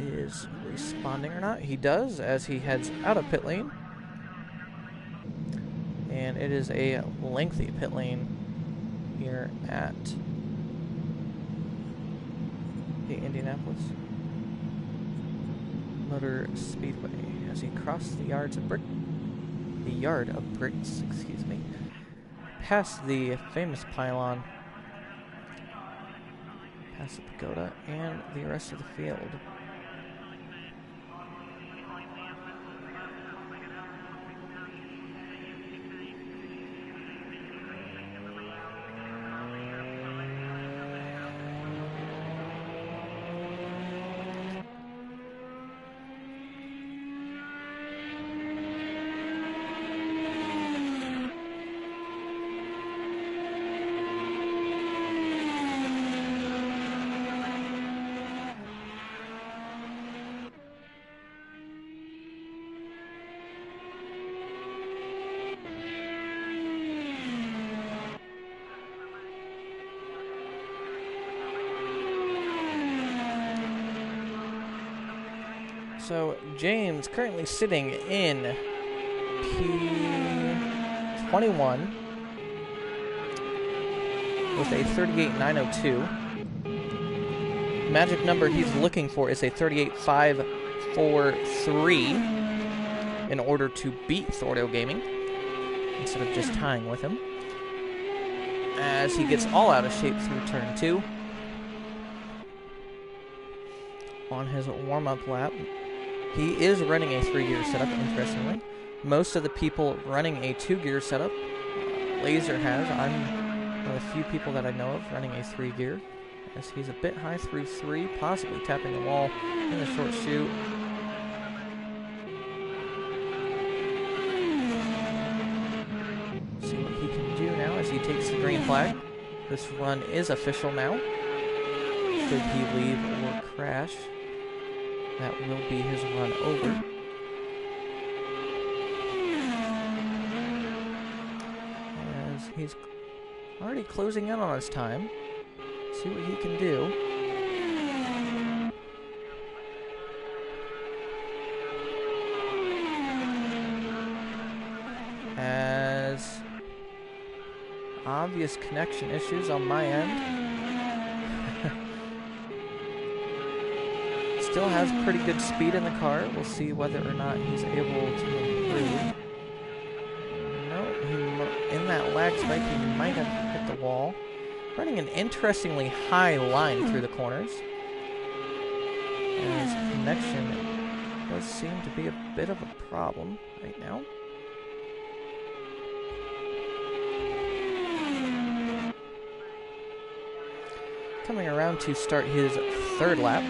is responding or not. He does, as he heads out of pit lane. And it is a lengthy pit lane here at the Indianapolis Motor Speedway, as he crossed the yard of bricks, excuse me, past the famous pylon, past the pagoda, and the rest of the field. So James currently sitting in P21 with a 38.902. Magic number he's looking for is a 38.543 in order to beat Thordo Gaming instead of just tying with him, as he gets all out of shape through turn 2. On his warm-up lap, he is running a 3-gear setup, interestingly. Most of the people running a 2-gear setup, Laser has. I'm one of the few people that I know of running a 3-gear, as he's a bit high through 3, possibly tapping the wall in the short chute. See what he can do now as he takes the green flag. This run is official now. Should he leave or crash, that will be his run over. As he's already closing in on his time. See what he can do. As obvious connection issues on my end. Still has pretty good speed in the car. We'll see whether or not he's able to improve. No, in that lag spike, he might have hit the wall. Running an interestingly high line through the corners, as connection does seem to be a bit of a problem right now. Coming around to start his third lap.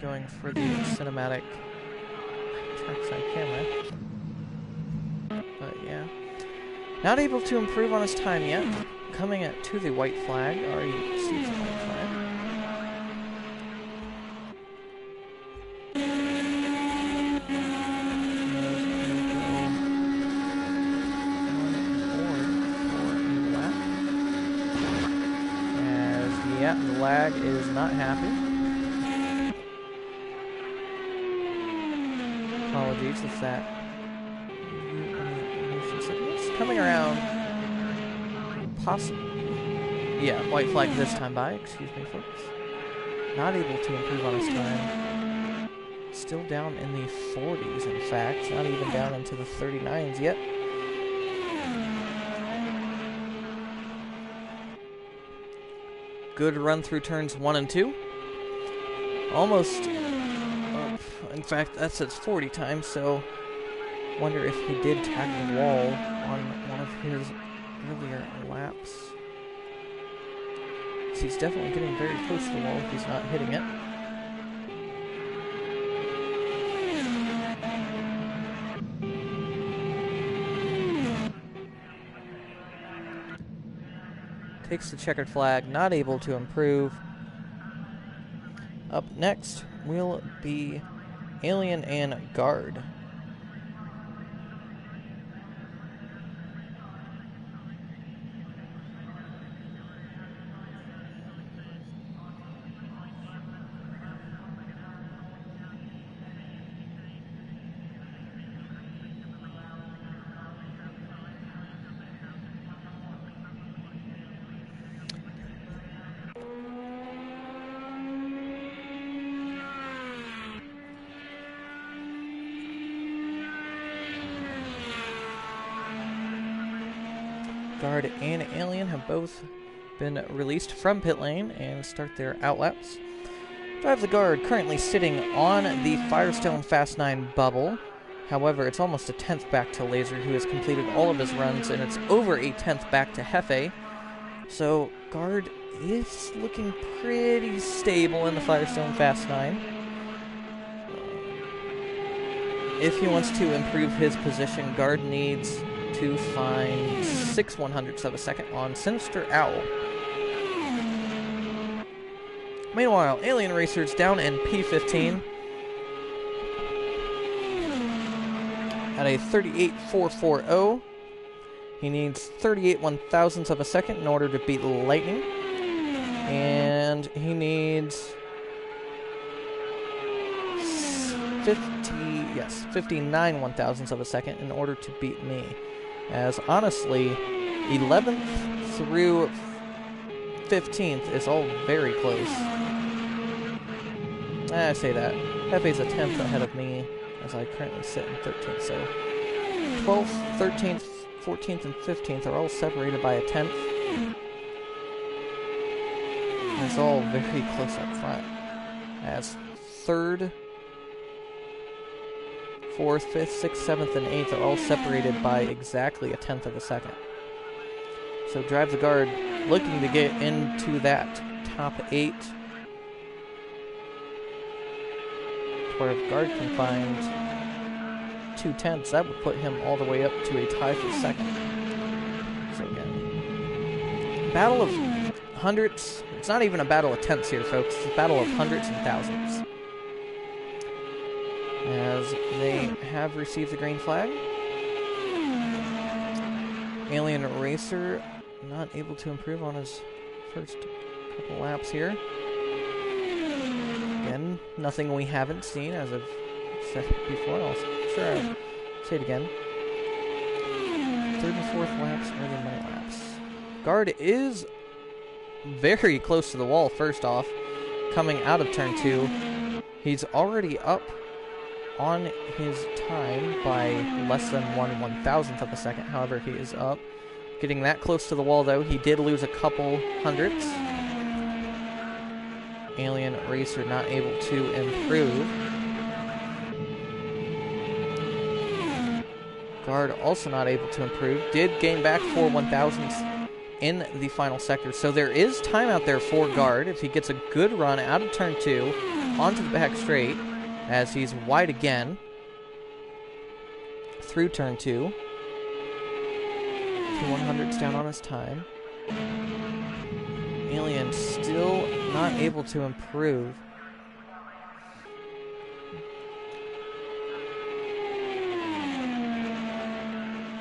Going for the cinematic trackside camera. But yeah. Not able to improve on his time yet. Coming to the white flag. Already sees the white flag. lag is not happy. Apologies if that motion sickness. Coming around, possibly. Yeah, white flag this time by. Excuse me, folks. Not able to improve on his time. Still down in the 40s, in fact. Not even down into the 39s yet. Good run through turns 1 and 2. Almost. Oh, in fact, that says 40 times, so wonder if he did tag the wall on one of his earlier laps. He's definitely getting very close to the wall if he's not hitting it. Takes the checkered flag, not able to improve. Up next will be Alien and Guard. Guard and Alien have both been released from pit lane and start their outlaps. Drive the Guard currently sitting on the Firestone Fast 9 bubble. However, it's almost a 10th back to Laser, who has completed all of his runs, and it's over a 10th back to Hefe. So Guard is looking pretty stable in the Firestone Fast 9. If he wants to improve his position, Guard needs to find 6 100ths of a second on Sinister Owl. Meanwhile, Alien Racer's down in P15 at a 38.440. He needs 38 1,000ths of a second in order to beat Lightning. And he needs 59 1,000ths of a second in order to beat me. As honestly, 11th through 15th is all very close. I say that. Hefe's a 10th ahead of me, as I currently sit in 13th, so 12th, 13th, 14th, and 15th are all separated by a 10th. It's all very close up front. As 3rd, 4th, 5th, 6th, 7th, and 8th are all separated by exactly a 10th of a second. So Drive the Guard looking to get into that top 8. Where if Guard can find 2 tenths, that would put him all the way up to a tie for second. So again, battle of hundredths. It's not even a battle of tenths here, folks. It's a battle of hundreds and thousands. As they have received the green flag. Alien Racer not able to improve on his first couple laps here. Again, nothing we haven't seen, as I've said before. I'll say it again. 3rd and 4th laps, early money laps. Guard is very close to the wall, first off. Coming out of turn 2, he's already up on his time by less than 1 1,000th of a second. However, he is up. Getting that close to the wall, though, he did lose a couple hundredths. Alien Racer not able to improve. Guard also not able to improve. Did gain back 4 1,000ths in the final sector. So there is time out there for Guard if he gets a good run out of turn 2 onto the back straight, as he's wide again through turn 2. 2 100ths down on his time. Alien still not able to improve.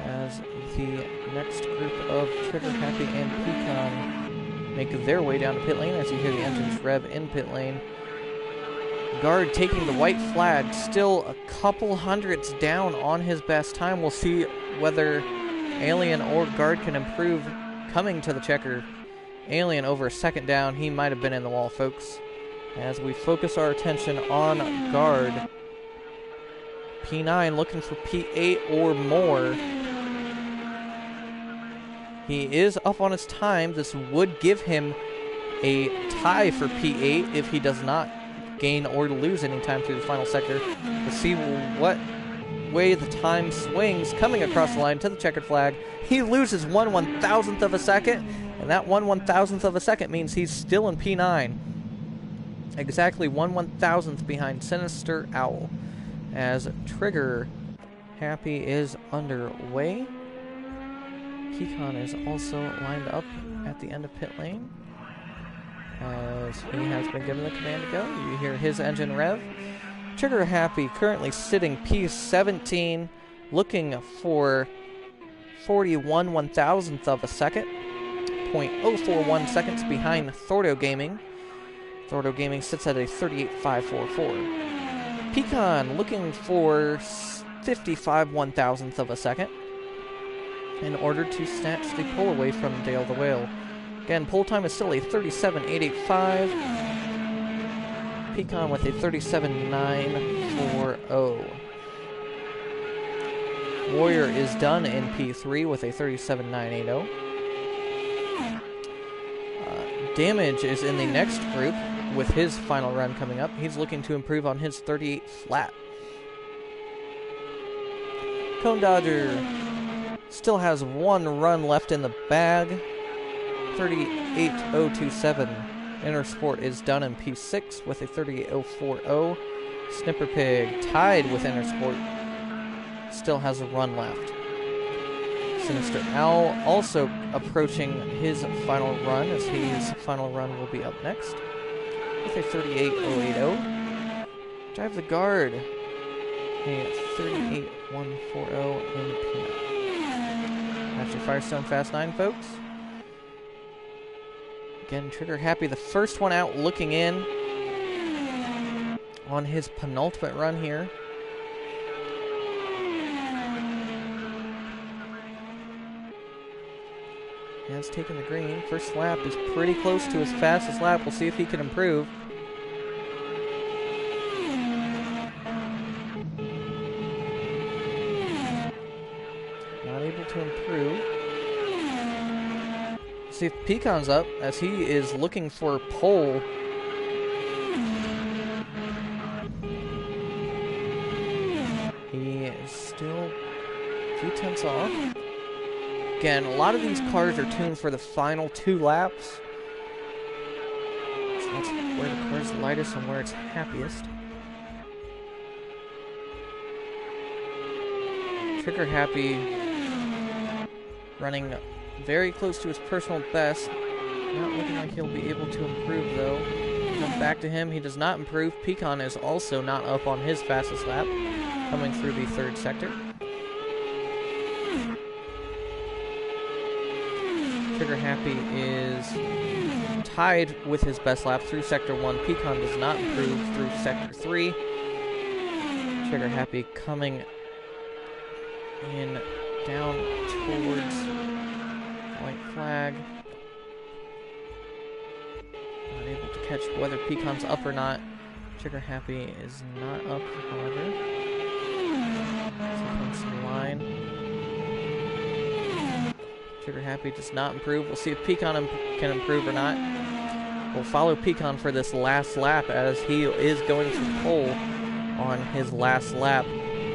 As the next group of Trigger Happy and Pecan make their way down to pit lane as you hear the engines rev in pit lane. Guard taking the white flag, still a couple hundredths down on his best time. We'll see whether Alien or Guard can improve coming to the checker. Alien over a second down. He might have been in the wall, folks. As we focus our attention on Guard. P9 looking for P8 or more. He is up on his time. This would give him a tie for P8 if he does not gain or lose any time through the final sector. We'll see what way the time swings coming across the line to the checkered flag. He loses 1/1000th of a second, and that 1/1000th of a second means he's still in P9. Exactly 1/1000th behind Sinister Owl. As Trigger Happy is underway. Pecan is also lined up at the end of pit lane, as he has been given the command to go. You hear his engine rev. Trigger Happy currently sitting P17, looking for 41/1000th of a second, 0.041 seconds behind Thordo Gaming. Thordo Gaming sits at a 38.544. Pecan looking for 55/1000th of a second in order to snatch the pole away from Dale the Whale. Again, pole time is still a 37.885. Pecan with a 37.940. Warrior is done in P3 with a 37.980. Damage is in the next group with his final run coming up. He's looking to improve on his 38 flat. Cone Dodger still has one run left in the bag. 38.027. Inner Sport is done in P6 with a 38.040. Snipper Pig tied with Inner Sport. Still has a run left. Sinister Owl also approaching his final run, as his final run will be up next with a 38.080. Drive the Guard. A 38.140 in P9. That's your Firestone Fast 9, folks. Again, Trigger Happy, the first one out, looking in on his penultimate run here. He has taken the green. First lap is pretty close to his fastest lap. We'll see if he can improve. Not able to improve. See if Pecan's up, as he is looking for pole. He is still a few tenths off. Again, a lot of these cars are tuned for the final 2 laps. So that's where the car's lightest and where it's happiest. Trigger Happy running very close to his personal best. Not looking like he'll be able to improve, though. Come back to him. He does not improve. Pecan is also not up on his fastest lap, coming through the 3rd sector. Trigger Happy is tied with his best lap through Sector 1. Pecan does not improve through Sector 3. Trigger Happy coming in down towards white flag. Not able to catch whether Pecan's up or not. Trigger Happy is not up, however. So comes to the line. Trigger Happy does not improve. We'll see if Pecan can improve or not. We'll follow Pecan for this last lap, as he is going for pole on his last lap.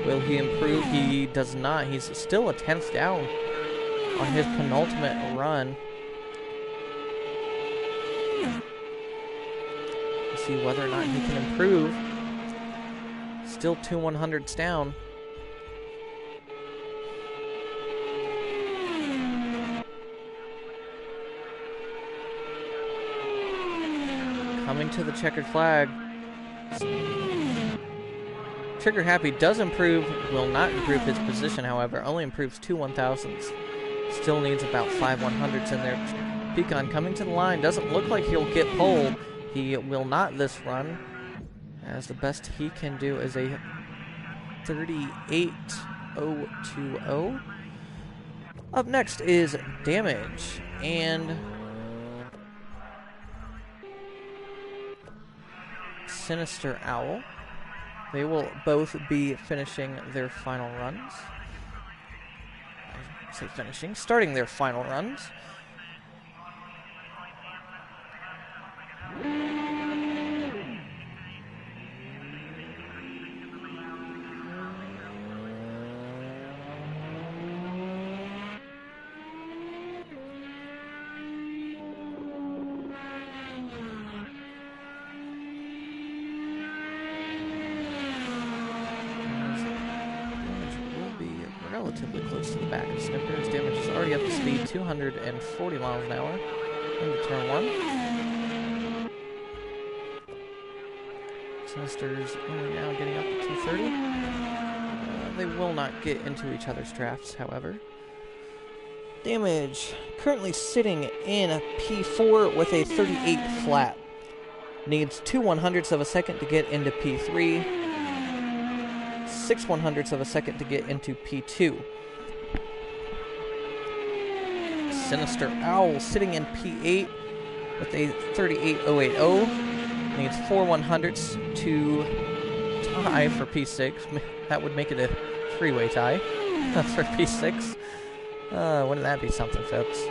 Will he improve? He does not. He's still a 10th down on his penultimate run. We'll see whether or not he can improve. Still 2 100ths down. Coming to the checkered flag. Trigger Happy does improve, will not improve his position, however. Only improves 2 1,000ths. Still needs about 5 100ths in there. Pecan coming to the line. Doesn't look like he'll get pole. He will not this run, as the best he can do is a 38.020. Up next is Damage and Sinister Owl. They will both be finishing their final runs. I say finishing, starting their final runs. Relatively close to the back of Snippers. Damage is already up to speed, 240 miles an hour into turn 1. Sinister's only now getting up to 230. They will not get into each other's drafts, however. Damage currently sitting in a P4 with a 38 flat. Needs 2 100ths of a second to get into P3. 6 100ths of a second to get into P2. Sinister Owl sitting in P8 with a 38.080. Needs 4 100ths to tie for P6. That would make it a 3-way tie for P6. Wouldn't that be something, folks?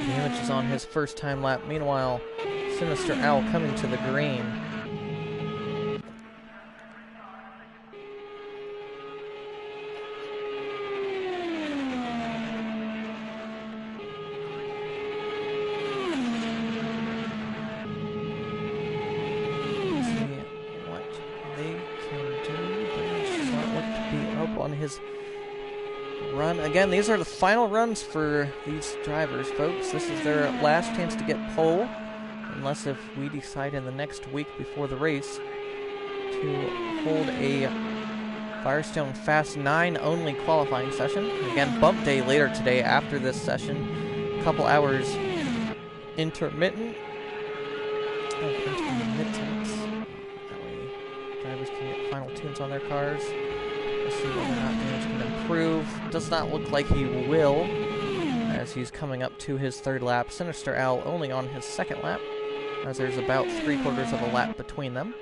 Damage is on his first time lap. Meanwhile, Sinister Owl coming to the green. Let's see what they can do. Damage does not look to be up on his run. Again, these are the final runs for these drivers, folks. This is their last chance to get pole, unless if we decide in the next week before the race to hold a Firestone Fast 9 only qualifying session. Again, bump day later today after this session. A couple hours intermittent. That way drivers can get final tunes on their cars. Let's see whether or not Damage can improve. Does not look like he will, as he's coming up to his third lap. Sinister Owl only on his second lap, as there's about 3/4 of a lap between them.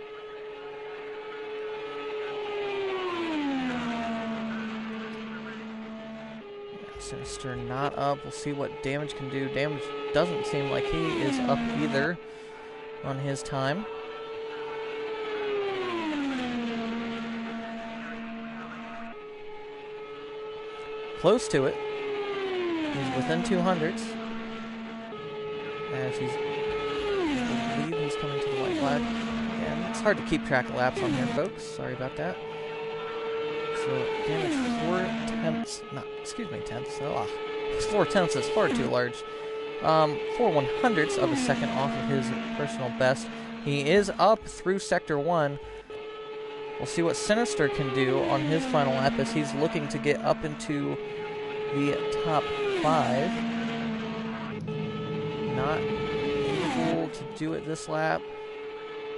Sinister not up. We'll see what Damage can do. Damage doesn't seem like he is up either on his time. Close to it. He's within 200s. As I believe he's coming to the white flag. And it's hard to keep track of laps on here, folks. Sorry about that. So, Damage 4/10. No, excuse me, tenths. Oh, 4/10 is far too large. 4 100ths of a second off of his personal best. He is up through Sector 1. We'll see what Sinister can do on his final lap as he's looking to get up into the top 5. Not able to do it this lap.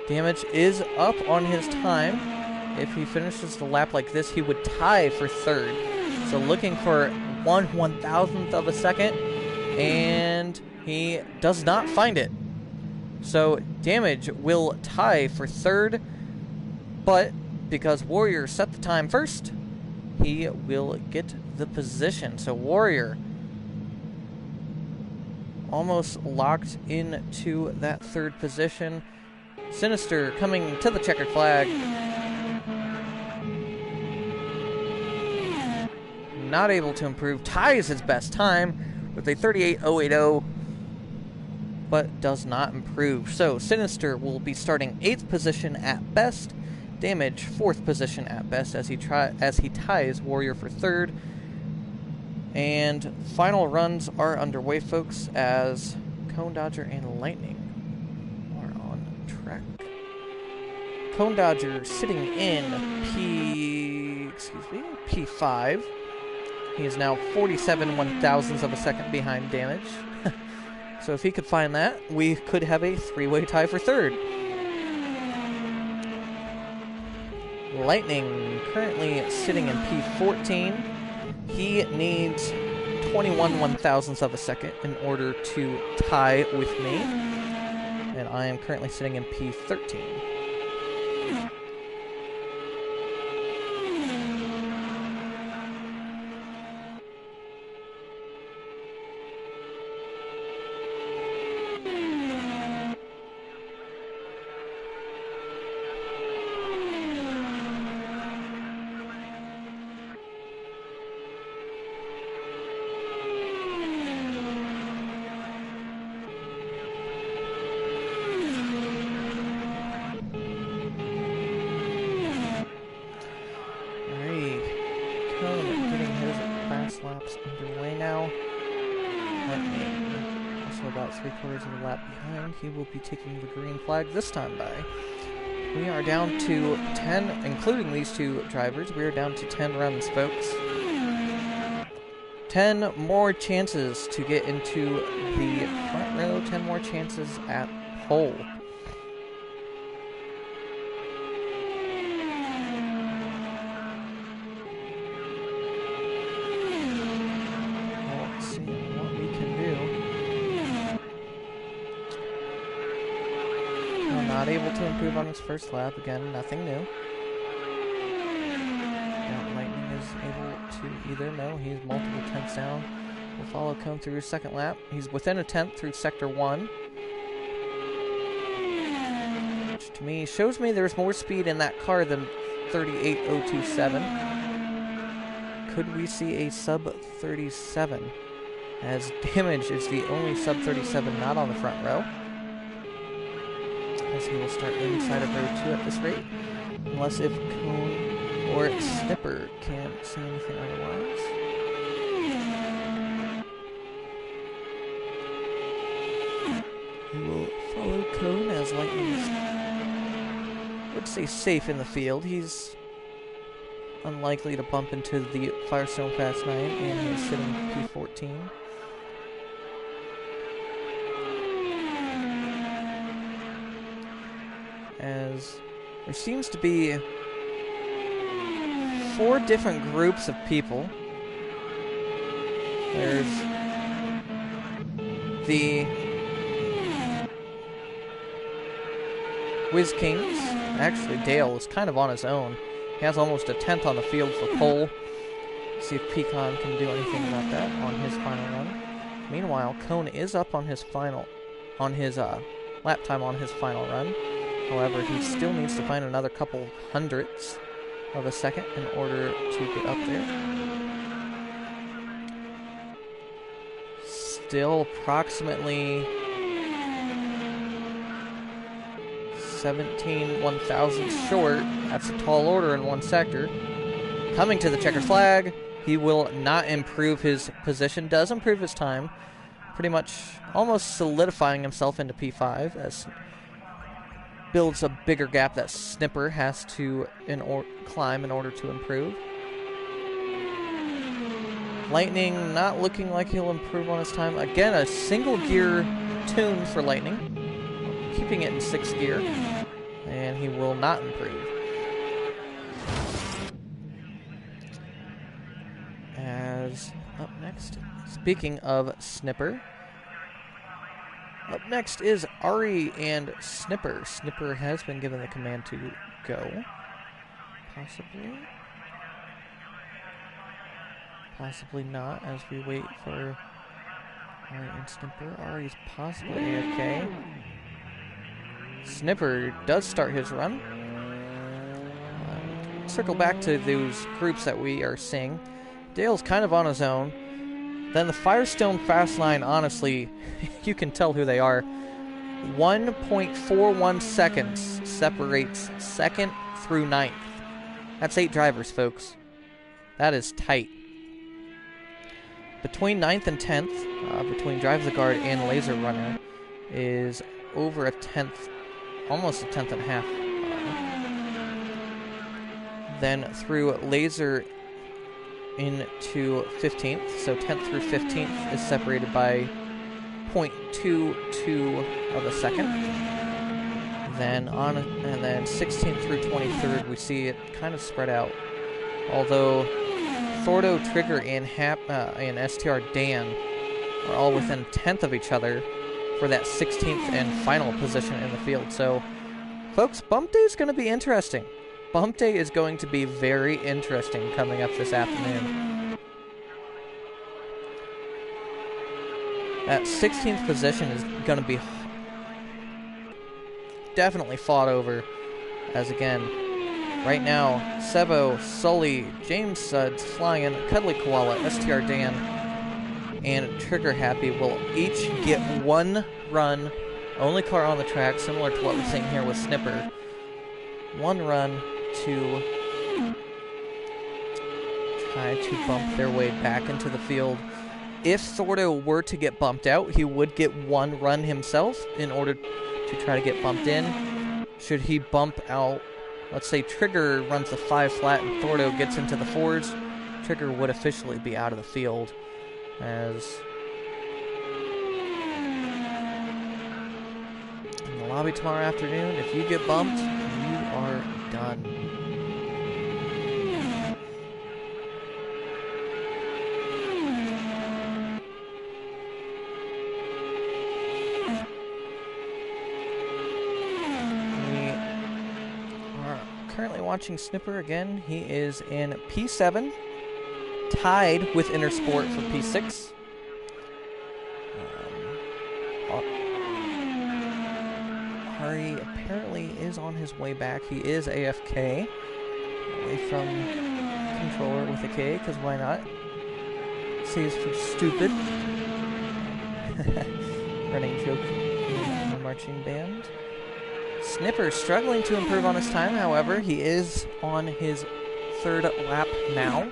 Damage is up on his time. If he finishes the lap like this, he would tie for third. So looking for 1 1,000th of a second, and he does not find it. So Damage will tie for third, but because Warrior set the time first, he will get the position. So Warrior almost locked into that third position. Sinister coming to the checkered flag. Not able to improve. Ties his best time with a 38.080, but does not improve. So Sinister will be starting 8th position at best. Damage 4th position at best as he ties Warrior for 3rd. And final runs are underway, folks, as Cone Dodger and Lightning are on track. Cone Dodger sitting in P5. He is now 47 one-thousandths of a second behind Damage. So if he could find that, we could have a three-way tie for third. Lightning currently sitting in P14. He needs 21 one-thousandths of a second in order to tie with me. And I am currently sitting in P13. Laps underway now. Lightning also about 3/4 of a lap behind. He will be taking the green flag this time by. We are down to 10, including these two drivers. We are down to 10 runs, folks. 10 more chances to get into the front row. 10 more chances at pole. Not able to improve on his first lap. Again, nothing new. Lightning is able to either. No, he's multiple tenths down. Will follow Cone through his second lap. He's within a tenth through sector 1. Which to me shows me there's more speed in that car than 38.027. Could we see a sub 37? As Damage is the only sub 37 not on the front row. As he will start inside of row 2 at this rate. Unless if Cone or Snipper can't see anything otherwise. He will follow Cone as Lightning is, I would say, safe in the field. He's unlikely to bump into the Firestone Fast 9, and he's sitting P14. As there seems to be 4 different groups of people. There's the Whiz Kings. Actually, Dale is kind of on his own. He has almost a tenth on the field for pole. See if Pecan can do anything about that on his final run. Meanwhile, Cone is up on his lap time on his final run. However, he still needs to find another couple hundredths of a second in order to get up there. Still approximately 17 one-thousandths short. That's a tall order in one sector. Coming to the checkered flag. He will not improve his position. Does improve his time. Pretty much almost solidifying himself into P5 as builds a bigger gap that Snipper has to climb in order to improve. Lightning not looking like he'll improve on his time. Again, a single gear tune for Lightning. Keeping it in 6th gear. And he will not improve. As up next, speaking of Snipper, up next is Ari and Snipper. Snipper has been given the command to go. Possibly. Possibly not, as we wait for Ari and Snipper. Ari's possibly AFK. Snipper does start his run. Circle back to those groups that we are seeing. Dale's kind of on his own. Then the Firestone Fast Line, honestly, you can tell who they are. 1.41 seconds separates 2nd through 9th. That's 8 drivers, folks. That is tight. Between 9th and 10th, between Drive the Guard and Laser Runner, is over a tenth, almost a tenth and a half then through Laser into 15th. So 10th through 15th is separated by 0.22 of a second. Then 16th through 23rd, we see it kind of spread out. Although Thordo, Trigger, and STR Dan are all within 10th of each other for that 16th and final position in the field. So, folks, Bump Day is going to be interesting. Bump Day is going to be very interesting coming up this afternoon. That 16th position is going to be definitely fought over, as again, right now, Sebo, Sully, James Suds, Flying, Cuddly Koala, STR Dan, and Trigger Happy will each get one run, only car on the track, similar to what we're seeing here with Snipper. One run to try to bump their way back into the field. If Thordo were to get bumped out, he would get one run himself in order to try to get bumped in. Should he bump out, let's say Trigger runs the 5 flat and Thordo gets into the 4s, Trigger would officially be out of the field. As in the lobby tomorrow afternoon, if you get bumped, you are done. We are currently watching Snipper again. He is in P7. Tied with Intersport for P6. Hari apparently is on his way back. He is AFK. Away from controller with a K, because why not? C is for stupid. Running joke in the marching band. Snipper struggling to improve on his time, however. He is on his 3rd lap now.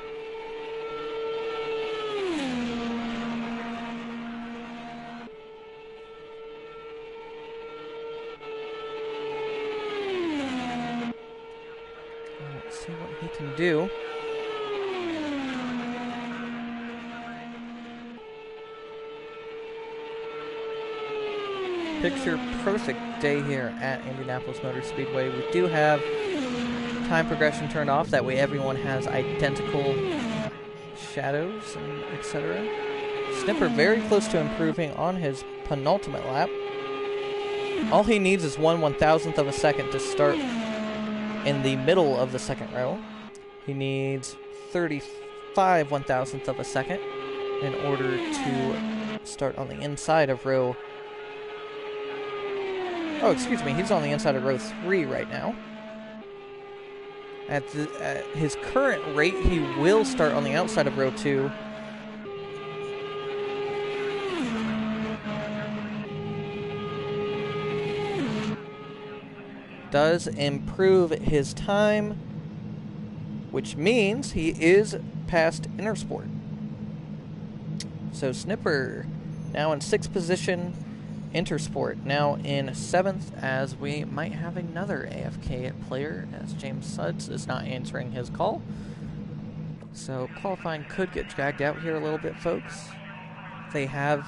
See what he can do. Picture perfect day here at Indianapolis Motor Speedway. We do have time progression turned off, that way everyone has identical shadows and etc. Snipper very close to improving on his penultimate lap. All he needs is 1/1000th of a second to start in the middle of the second row. He needs 35 1/1000th of a second in order to start on the inside of row... Oh, excuse me, he's on the inside of row 3 right now. At his current rate, he will start on the outside of row 2. Does improve his time, which means he is past Intersport. So Snipper now in 6th position, Intersport now in 7th, as we might have another AFK player, as James Suds is not answering his call. So qualifying could get dragged out here a little bit, folks. They have...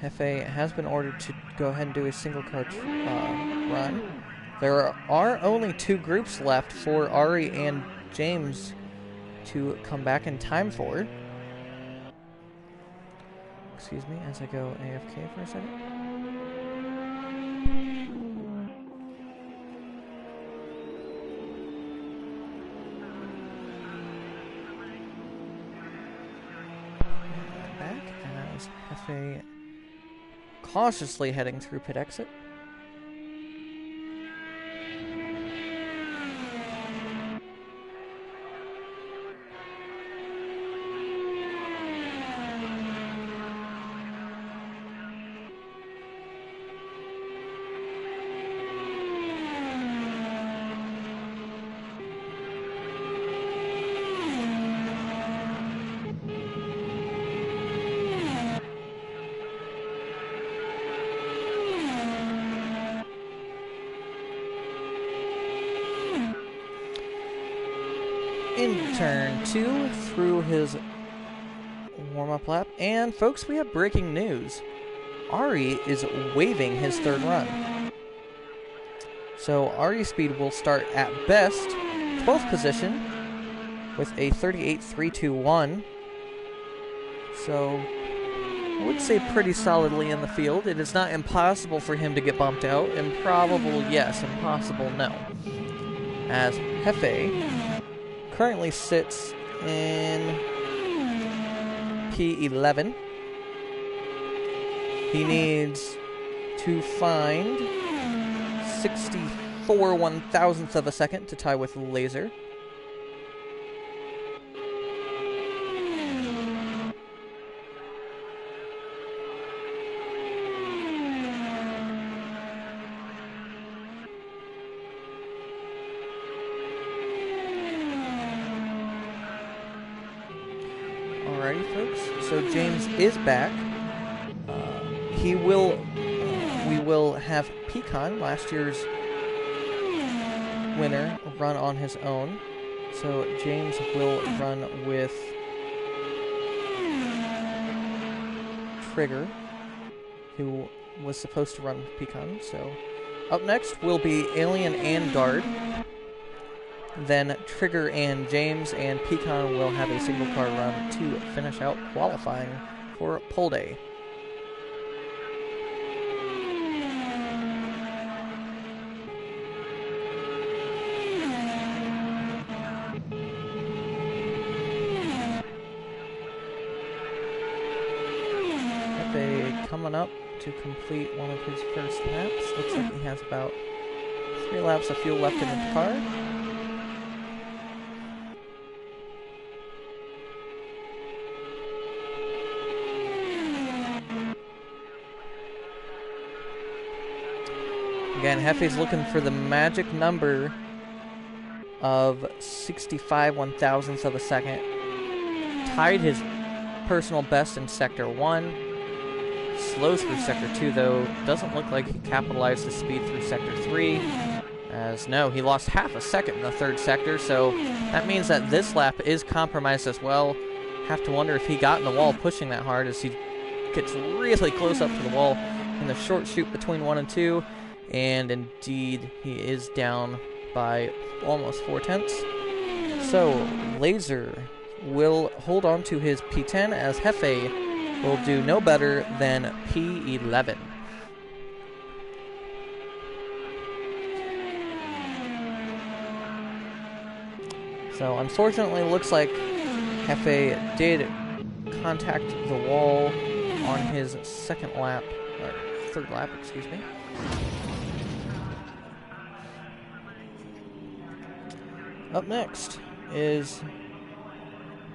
Hefe has been ordered to go ahead and do a single car run. There are only 2 groups left for Ari and James to come back in time for. Excuse me, as I go AFK for a second. And back as Hefe cautiously heading through pit exit. in turn 2 through his warm-up lap. And folks, we have breaking news. Ari is waiving his third run. So Ari Speed will start at best 12th position with a 38.321. So I would say pretty solidly in the field. It is not impossible for him to get bumped out. Improbable, yes. Impossible, no. As Hefe currently sits in P11. He needs to find 64 one-thousandths of a second to tie with Laser. Alrighty, folks. So James is back. We will have Pecan, last year's winner, run on his own. So James will run with Trigger, who was supposed to run with Pecan. So up next will be Alien and Guard. Then Trigger and James, and Pecan will have a single car run to finish out qualifying for pole day. Coming up to complete one of his first laps. Looks like he has about 3 laps of fuel left in his car. Again, Hefe's looking for the magic number of 65 one-thousandths of a second. Tied his personal best in Sector 1. Slows through Sector 2, though. Doesn't look like he capitalized his speed through Sector 3. As no, he lost half a second in the third sector, so that means that this lap is compromised as well. Have to wonder if he got in the wall pushing that hard as he gets really close up to the wall in the short chute between 1 and 2. And indeed, he is down by almost 4/10. So, Laser will hold on to his P10 as Hefe will do no better than P11. So unfortunately, looks like Hefe did contact the wall on his second lap, or third lap, excuse me. Up next is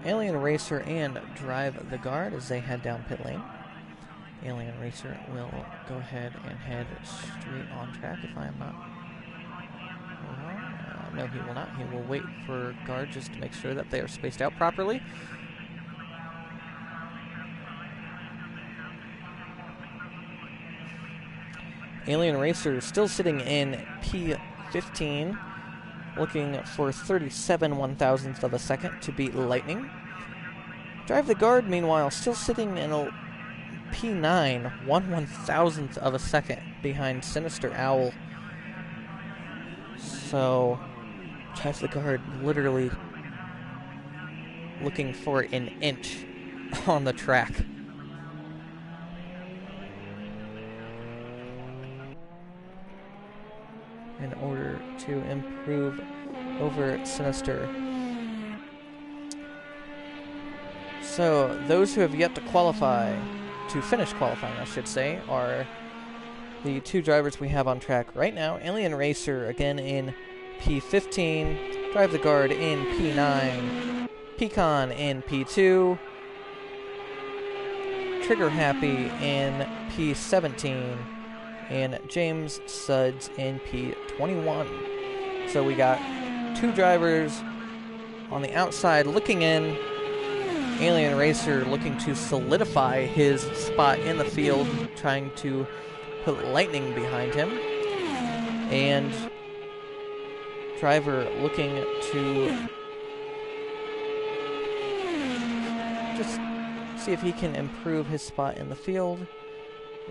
Alien Racer and Drive the Guard as they head down pit lane. Alien Racer will go ahead and head straight on track if I am not wrong. No, he will not. He will wait for Guard just to make sure that they are spaced out properly. Alien Racer still sitting in P15. Looking for 37 one-thousandths of a second to beat Lightning. Drive the Guard, meanwhile, still sitting in a P9, 1/1000th of a second behind Sinister Owl. So, Drive the Guard literally looking for an inch on the track. In order to improve over Sinister. So, those who have yet to qualify, to finish qualifying, I should say, are the 2 drivers we have on track right now. Alien Racer, again in P15, Drive the Guard in P9, Pecan in P2, Trigger Happy in P17, and James Suds in P21. So we got 2 drivers on the outside looking in. Alien Racer looking to solidify his spot in the field, trying to put Lightning behind him. And Driver looking to just see if he can improve his spot in the field.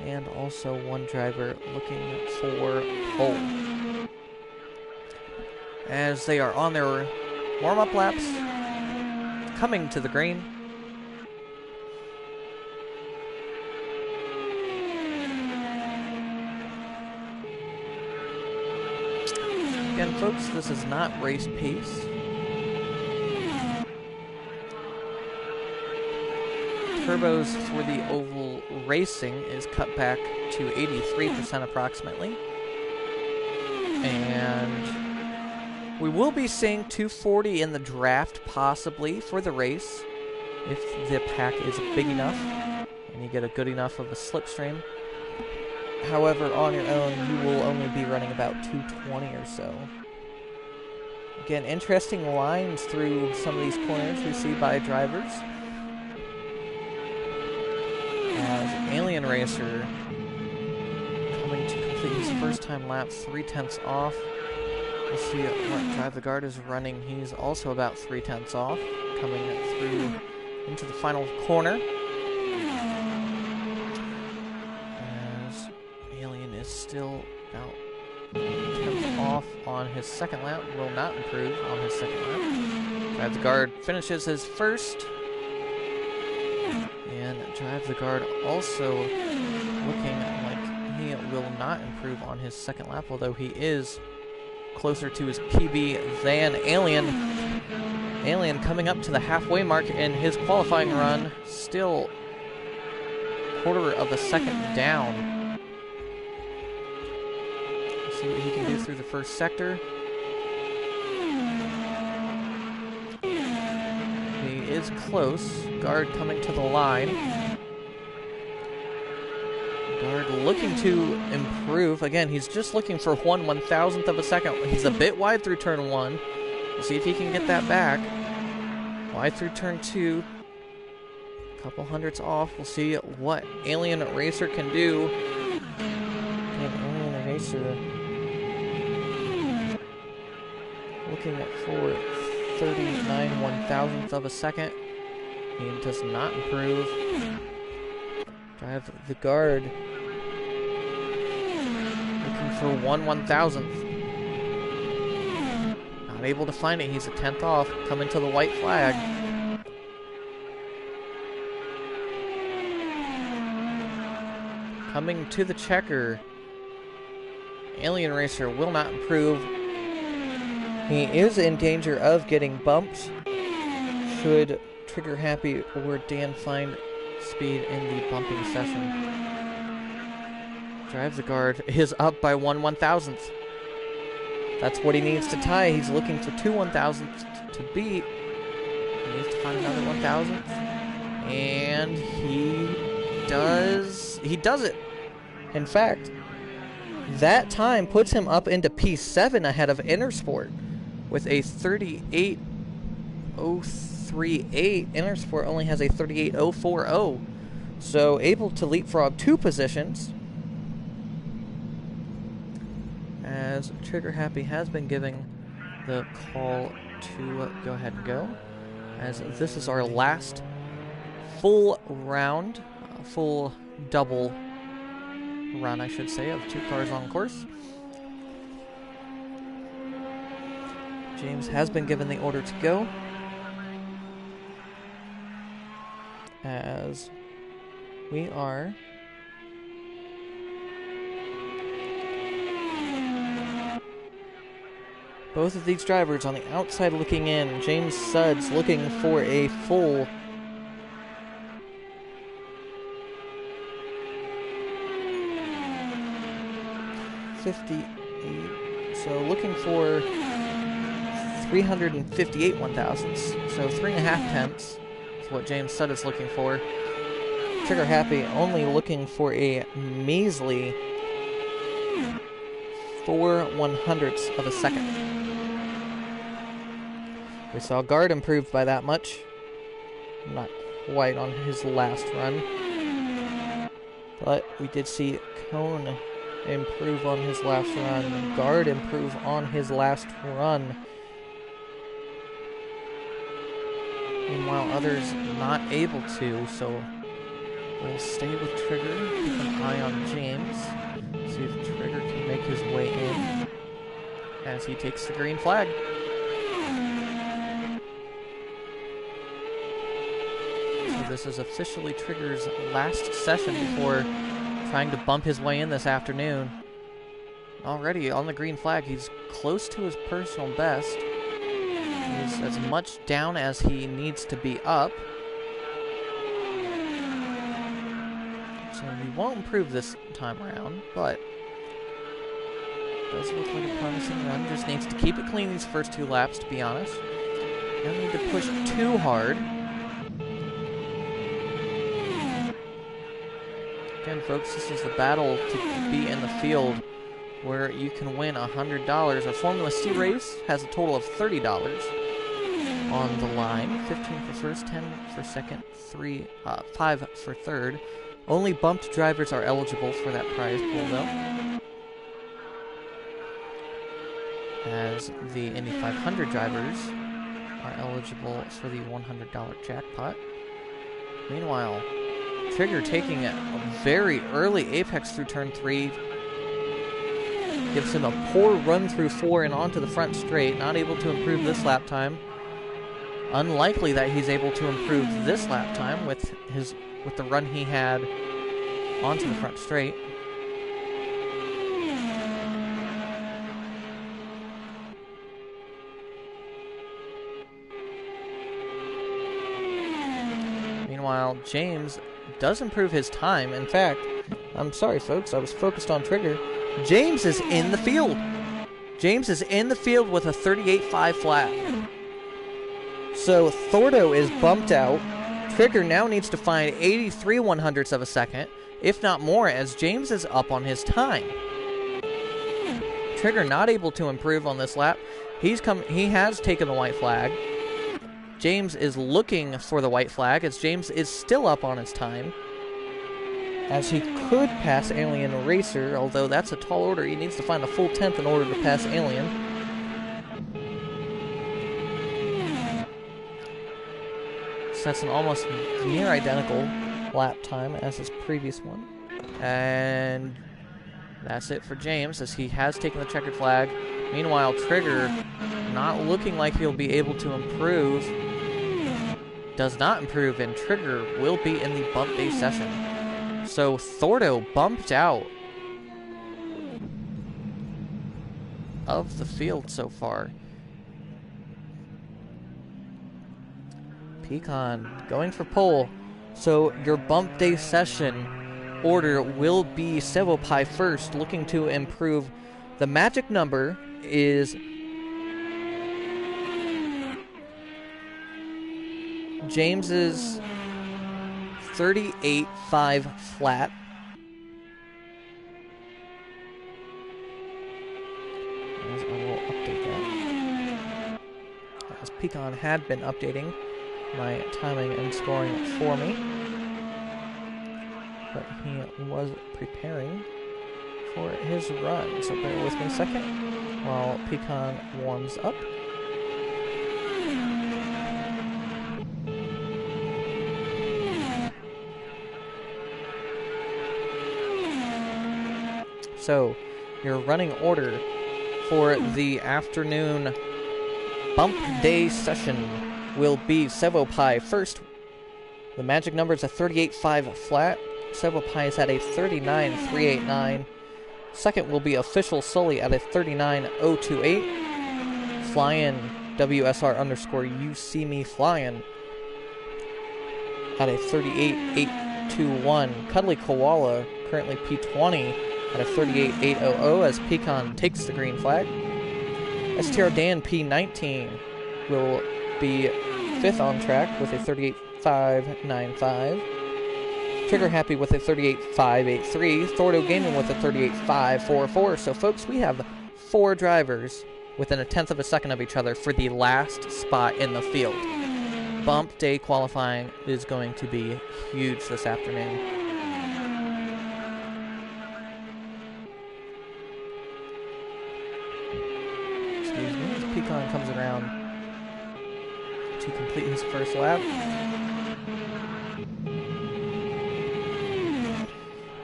And also one driver looking for pole. As they are on their warm-up laps, coming to the green. Again, folks, this is not race pace. Turbos for the oval racing is cut back to 83% approximately. And we will be seeing 240 in the draft possibly for the race if the pack is big enough and you get a good enough of a slipstream. However, on your own, you will only be running about 220 or so. Again, interesting lines through some of these corners we see by drivers. As Alien Racer coming to complete his first time lap, 3/10 off. We'll see what Drive the Guard is running. He's also about 3/10 off, coming through into the final corner. As Alien is still about 10th off on his second lap, will not improve on his second lap. Drive the Guard finishes his first. And Drive the Guard also looking like he will not improve on his second lap, although he is closer to his PB than Alien. Alien coming up to the halfway mark in his qualifying run, still quarter of a second down. Let's see what he can do through the first sector. Is close. Guard coming to the line. Guard looking to improve. Again, he's just looking for 1/1000th of a second. He's a bit wide through turn 1. We'll see if he can get that back. Wide through turn 2. A couple hundredths off. We'll see what Alien Racer can do. Again, Alien Racer looking for 39/1000th of a second. He does not improve. Drive the Guard looking for 1/1000th. Not able to find it. He's a 10th off. Coming to the white flag. Coming to the checker. Alien Racer will not improve. He is in danger of getting bumped should Trigger Happy or Dan find speed in the bumping session. Drive the Guard is up by 1/1000th. That's what he needs to tie. He's looking for 2/1000ths to beat. He needs to find another 1/1000th. And he does it. In fact, that time puts him up into P7 ahead of Intersport with a 38.038. Intersport only has a 38.040. So able to leapfrog 2 positions. As Trigger Happy has been giving the call to go ahead and go. As this is our last full round, full double run, I should say, of 2 cars on course. James has been given the order to go. As we are both of these drivers on the outside looking in. James Suds looking for a full 58. So looking for 358/1000ths. So 3.5 is what James Sudd is looking for. Trigger Happy only looking for a measly 4/100ths of a second. We saw Guard improved by that much. Not quite on his last run. But we did see Cone improve on his last run. Guard improve on his last run. Meanwhile, others not able to, so we'll stay with Trigger, keep an eye on James, see if Trigger can make his way in as he takes the green flag. So this is officially Trigger's last session before trying to bump his way in this afternoon. Already on the green flag, he's close to his personal best. He's as much down as he needs to be up. So he won't improve this time around, but does look like a promising run. Just needs to keep it clean these first 2 laps, to be honest. Don't need to push too hard. Again, folks, this is the battle to be in the field where you can win $100. A Formula C race has a total of $30 on the line. 15 for first, 10 for second, 5 for third. Only bumped drivers are eligible for that prize pool, though, as the Indy 500 drivers are eligible for the $100 jackpot. Meanwhile, Trigger taking a very early apex through turn 3. Gives him a poor run through 4 and onto the front straight. Not able to improve this lap time. Unlikely that he's able to improve this lap time with the run he had onto the front straight. Meanwhile, James does improve his time. In fact, I'm sorry folks, I was focused on Trigger. James is in the field. James is in the field with a 38.5 flat. So Thordo is bumped out. Trigger now needs to find 83 100ths of a second, if not more, as James is up on his time. Trigger not able to improve on this lap. He has taken the white flag. James is looking for the white flag, as James is still up on his time, as he could pass Alien Racer, although that's a tall order. He needs to find a full 10th in order to pass Alien. So that's an almost near identical lap time as his previous one. And that's it for James, as he has taken the checkered flag. Meanwhile, Trigger, not looking like he'll be able to improve, does not improve, and Trigger will be in the bump day session. So Thordo bumped out of the field so far. Pecan going for pole. So your bump day session order will be Sevopai first, looking to improve. The magic number is James's 38.5 flat. I will update that, as Pecan had been updating my timing and scoring for me, but he was preparing for his run, so bear with me a second while Pecan warms up. So, your running order for the afternoon bump day session will be Sevopai first. The magic number is a 38.5 flat. Sevopai is at a 39.389. Second will be Official Sully at a 39.028. Flyin' WSR underscore You See Me Flyin' at a 38.821. Cuddly Koala, currently P20, at a 38.800 as Pecan takes the green flag. STR Dan P19 will be fifth on track with a 38.595. Trigger Happy with a 38.583. Thordo Gaming with a 38.544. So, folks, we have 4 drivers within a tenth of a second of each other for the last spot in the field. Bump day qualifying is going to be huge this afternoon. Excuse me, as Pecan comes around to complete his first lap.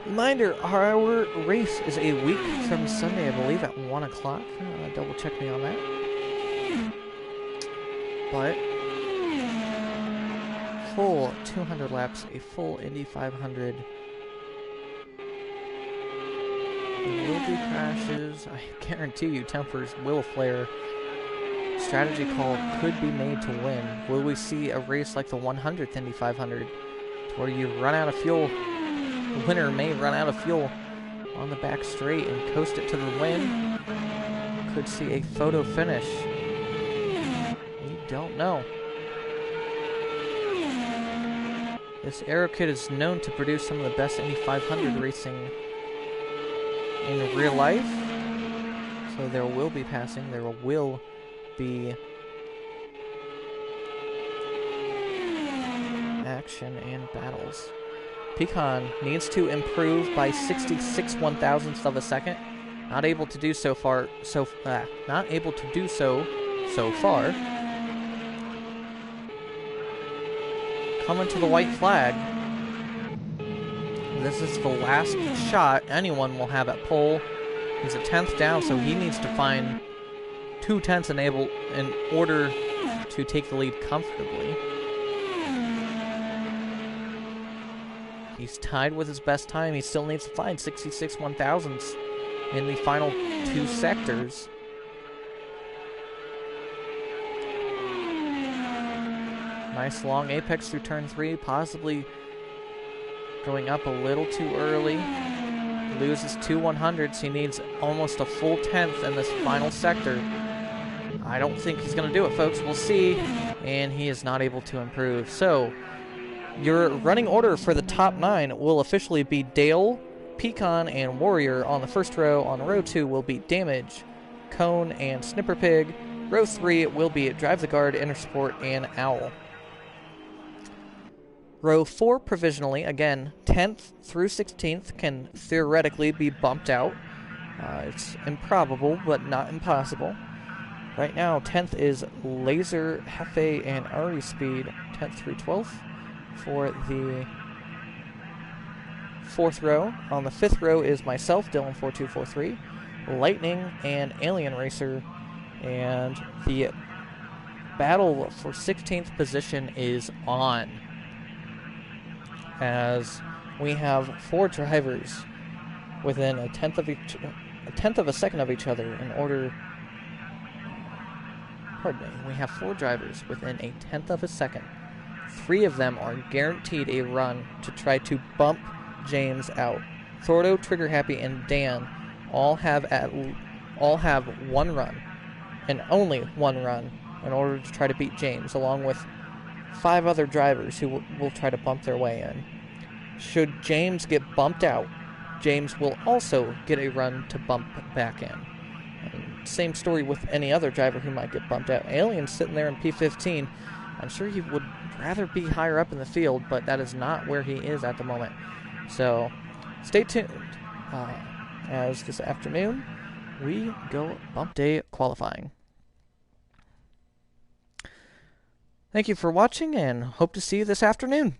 Reminder, our race is a week from Sunday, I believe, at 1 o'clock. Double check me on that. But full 200 laps, a full Indy 500. There will be crashes. I guarantee you tempers will flare. Strategy call could be made to win. Will we see a race like the 100th Indy 500 where you run out of fuel? The winner may run out of fuel on the back straight and coast it to the win. Could see a photo finish. We don't know. This Aero Kit is known to produce some of the best Indy 500 racing in real life. So there will be passing. There will be action and battles. Pecan needs to improve by 66 1,000ths of a second. Not able to do so far. Not able to do so far. Coming to the white flag. This is the last shot anyone will have at pole. He's a 10th down, so he needs to find 2 tenths in order to take the lead comfortably. He's tied with his best time. He still needs to find 66 1,000ths in the final 2 sectors. Nice long apex through turn 3, possibly going up a little too early. Loses 2 100ths. He needs almost a full 10th in this final sector. I don't think he's going to do it, folks. We'll see. And he is not able to improve. So, your running order for the top 9 will officially be Dale, Pecan, and Warrior on the first row. On row 2 will be Damage, Cone, and Snipper Pig. Row 3 will be Drive the Guard, Intersport, and Owl. Row 4 provisionally, again, 10th through 16th can theoretically be bumped out. It's improbable, but not impossible. Right now, 10th is Laser, Hefe, and Ari Speed, 10th through 12th. For the 4th row. On the 5th row is myself, Dylan4243, Lightning, and Alien Racer. And the battle for 16th position is on, as we have 4 drivers within a tenth of a second of each other in order. Pardon me. We have 4 drivers within a tenth of a second. 3 of them are guaranteed a run to try to bump James out. Thordo, Trigger Happy, and Dan all have 1 run, and only 1 run, in order to try to beat James, along with 5 other drivers who will try to bump their way in. Should James get bumped out, James will also get a run to bump back in. And same story with any other driver who might get bumped out. Alien's sitting there in P15. I'm sure he would rather be higher up in the field, but that is not where he is at the moment. So, stay tuned, as this afternoon we go bump day qualifying. Thank you for watching, and hope to see you this afternoon.